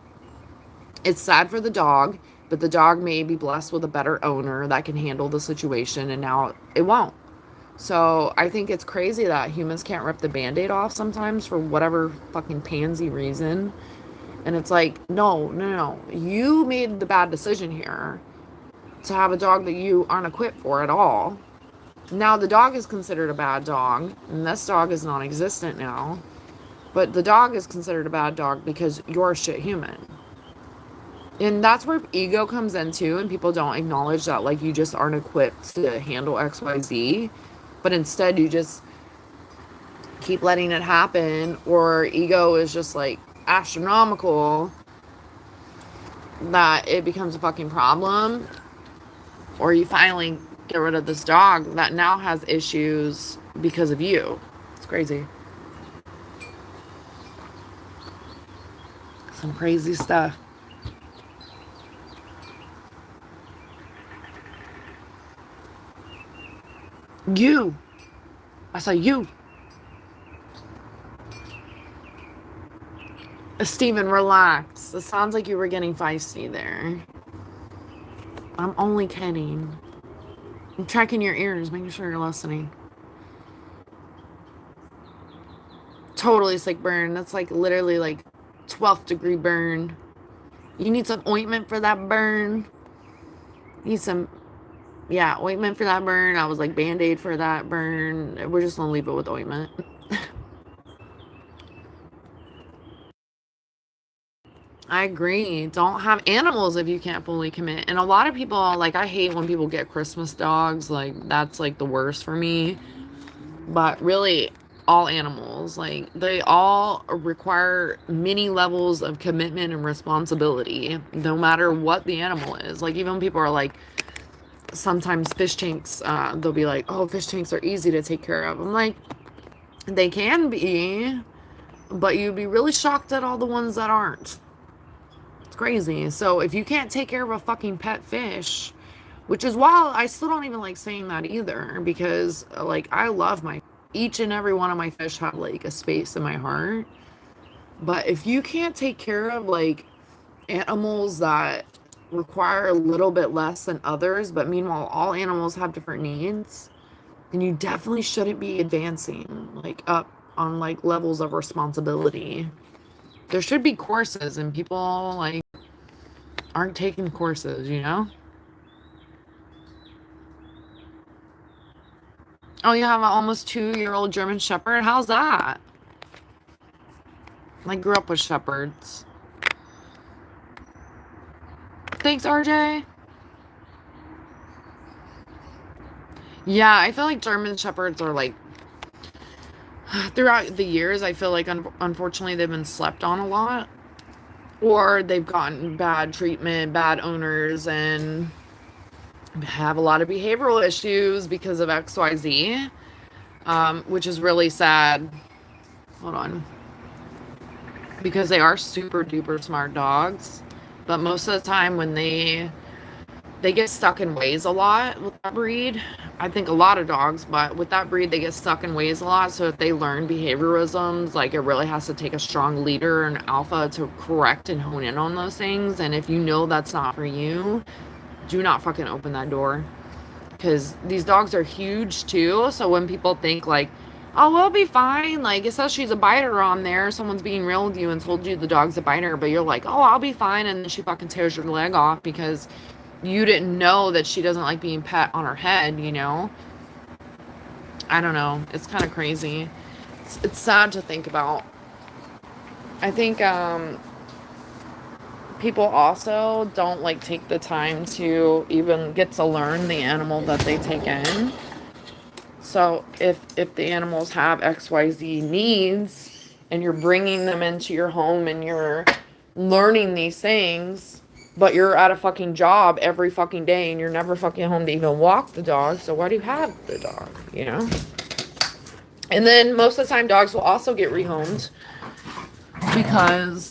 [SPEAKER 1] it's sad for the dog, but the dog may be blessed with a better owner that can handle the situation, and now it won't. So I think it's crazy that humans can't rip the band-aid off sometimes for whatever fucking pansy reason. And it's like, no. You made the bad decision here to have a dog that you aren't equipped for at all. Now the dog is considered a bad dog, and this dog is non-existent now. But the dog is considered a bad dog because you're a shit human. And that's where ego comes in too, and people don't acknowledge that, like, you just aren't equipped to handle XYZ, but instead you just keep letting it happen, or ego is just like astronomical that it becomes a fucking problem, or you finally get rid of this dog that now has issues because of you. It's crazy. Some crazy stuff. You. I saw you. Steven, relax. It sounds like you were getting feisty there. I'm only kidding. I'm checking your ears, making sure you're listening. Totally sick burn. That's like literally like 12th degree burn. You need some ointment for that burn. You need some, yeah, ointment for that burn. I was like Band-Aid for that burn. We're just gonna leave it with ointment. I agree. Don't have animals if you can't fully commit. And a lot of people, like, I hate when people get Christmas dogs. Like, that's like the worst for me. But really, all animals, like, they all require many levels of commitment and responsibility, no matter what the animal is. Like, even people are like, sometimes fish tanks, they'll be like, oh, fish tanks are easy to take care of. I'm like, they can be, but you'd be really shocked at all the ones that aren't. It's crazy. So if you can't take care of a fucking pet fish, which is wild, I still don't even like saying that either, because like I love my each and every one of my fish have like a space in my heart. But if you can't take care of like animals that require a little bit less than others, but meanwhile all animals have different needs, then you definitely shouldn't be advancing like up on like levels of responsibility. There should be courses, and people like aren't taking courses, you know? Oh, you have an almost 2-year-old German Shepherd? How's that? I grew up with Shepherds. Thanks, RJ. Yeah, I feel like German Shepherds are like, throughout the years, I feel like unfortunately they've been slept on a lot. Or they've gotten bad treatment, bad owners, and have a lot of behavioral issues because of XYZ, which is really sad. Hold on. Because they are super duper smart dogs. But most of the time when they get stuck in ways a lot with that breed. I think a lot of dogs, but with that breed, they get stuck in ways a lot. So if they learn behaviorisms, like it really has to take a strong leader and alpha to correct and hone in on those things. And if you know that's not for you, do not fucking open that door. Because these dogs are huge too. So when people think like, oh, we'll be fine. Like, it says she's a biter on there. Someone's being real with you and told you the dog's a biter, but you're like, oh, I'll be fine. And then she fucking tears your leg off because you didn't know that she doesn't like being pet on her head, you know? I don't know. It's kind of crazy. It's sad to think about. I think people also don't like take the time to even get to learn the animal that they take in. So if the animals have XYZ needs and you're bringing them into your home and you're learning these things, but you're at a fucking job every fucking day and you're never fucking home to even walk the dog, so why do you have the dog, you know? And then most of the time dogs will also get rehomed because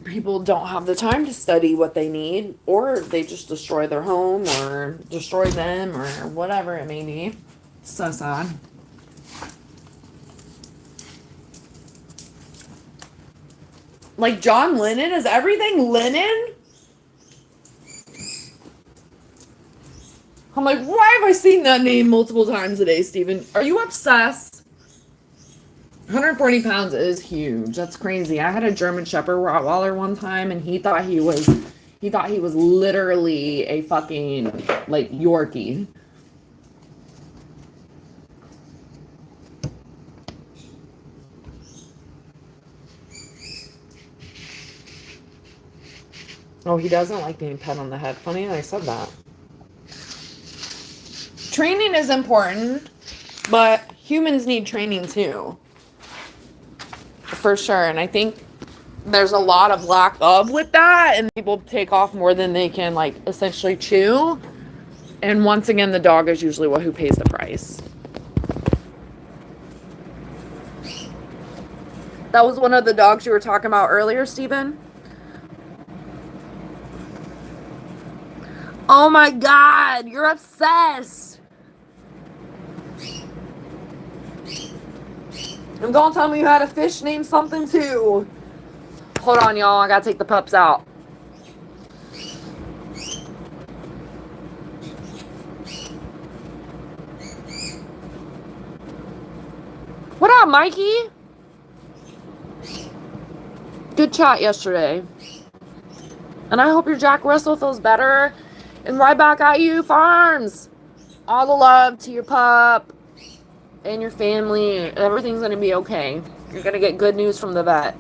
[SPEAKER 1] people don't have the time to study what they need, or they just destroy their home or destroy them or whatever it may be. So sad. Like John Lennon? Is everything Lennon? I'm like, why have I seen that name multiple times a day, Steven? Are you obsessed? 140 pounds is huge. That's crazy. I had a German Shepherd Rottweiler one time, and he thought he was literally a fucking like Yorkie. Oh, he doesn't like being pet on the head. Funny, I said that. Training is important, but humans need training too. For sure. And I think there's a lot of lack of with that, and people take off more than they can, like, essentially chew. And once again, the dog is usually who pays the price. That was one of the dogs you were talking about earlier, Steven? Oh my God, you're obsessed. And don't tell me you had a fish named something too. Hold on, y'all. I gotta take the pups out. What up, Mikey? Good chat yesterday. And I hope your Jack Russell feels better. And right back at you, Farms. All the love to your pup and your family. Everything's gonna be okay. You're gonna get good news from the vet.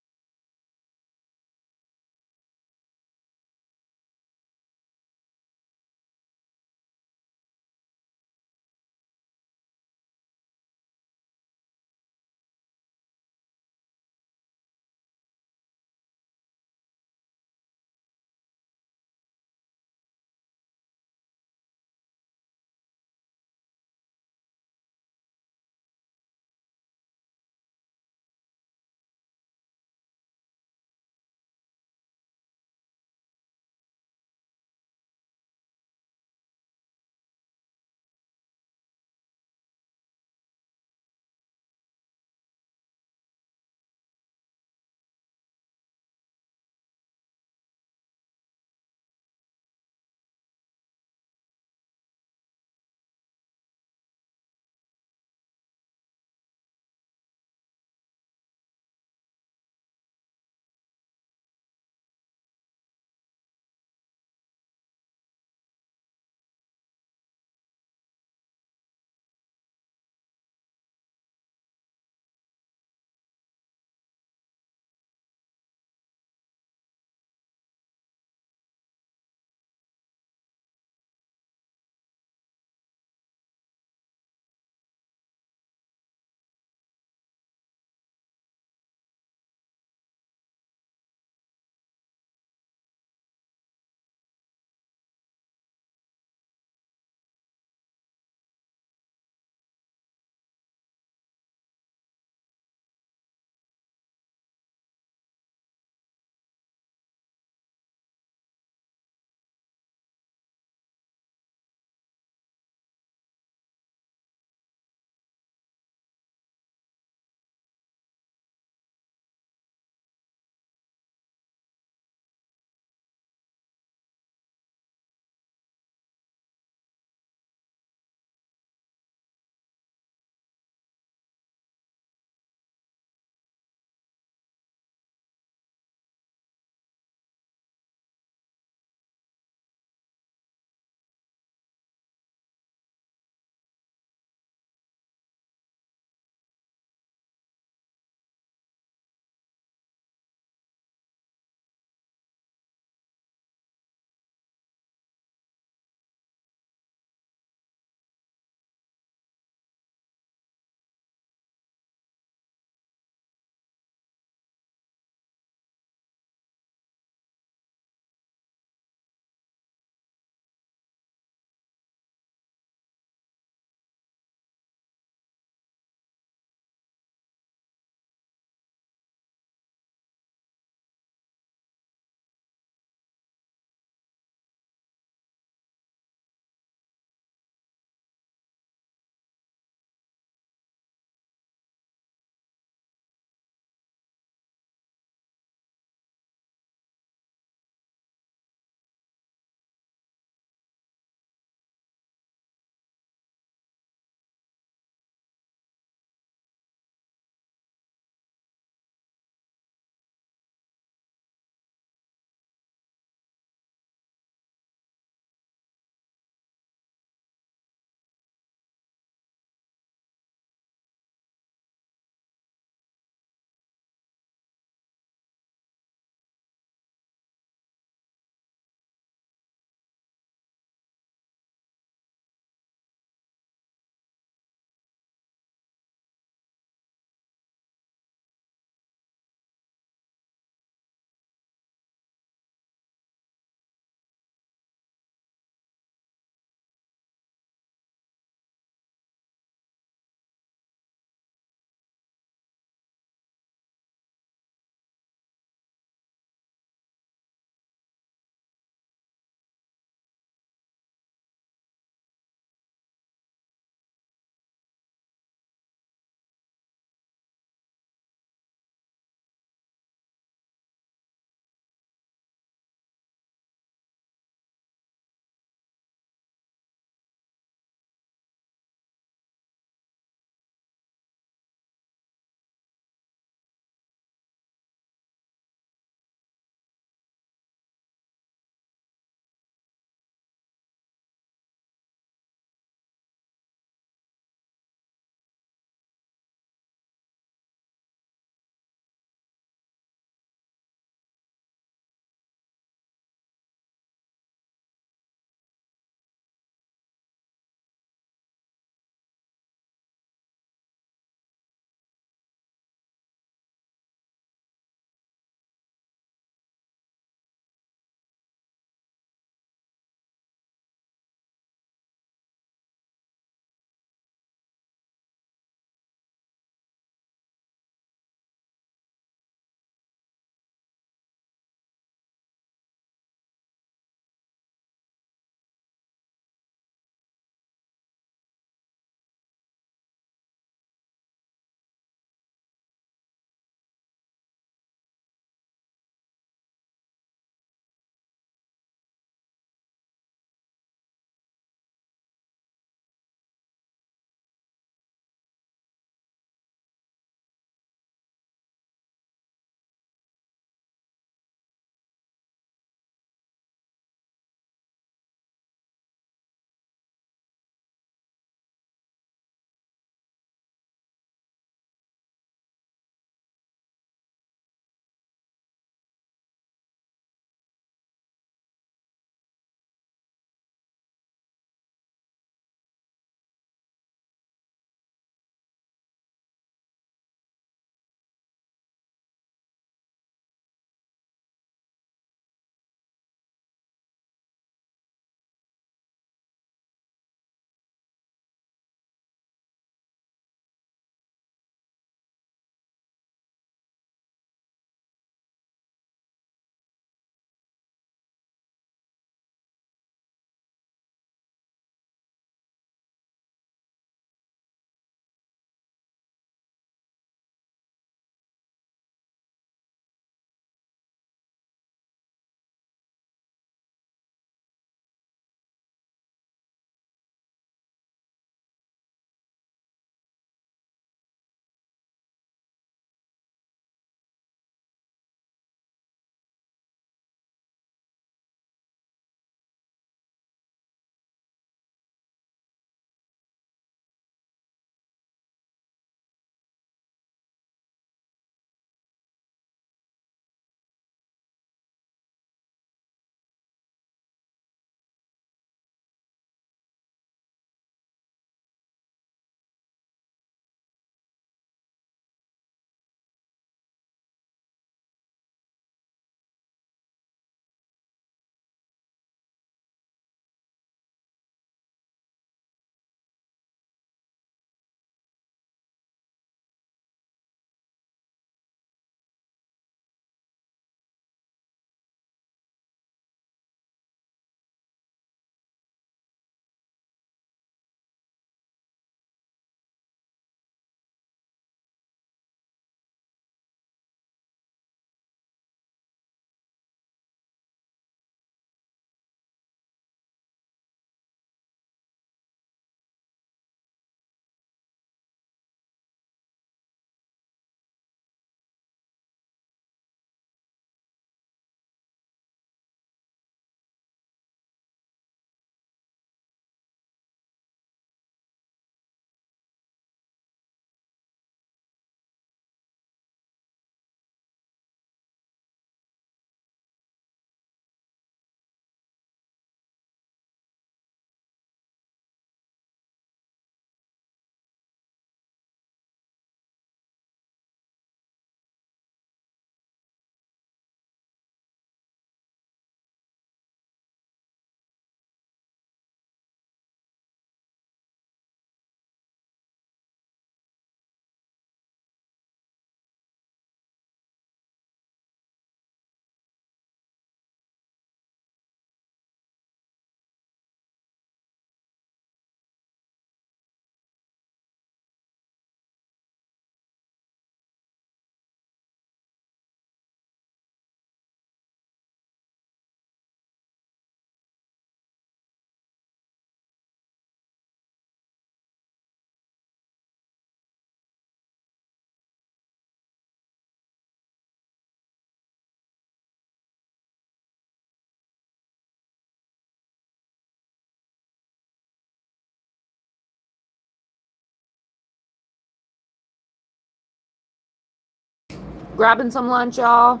[SPEAKER 1] grabbing some lunch, y'all?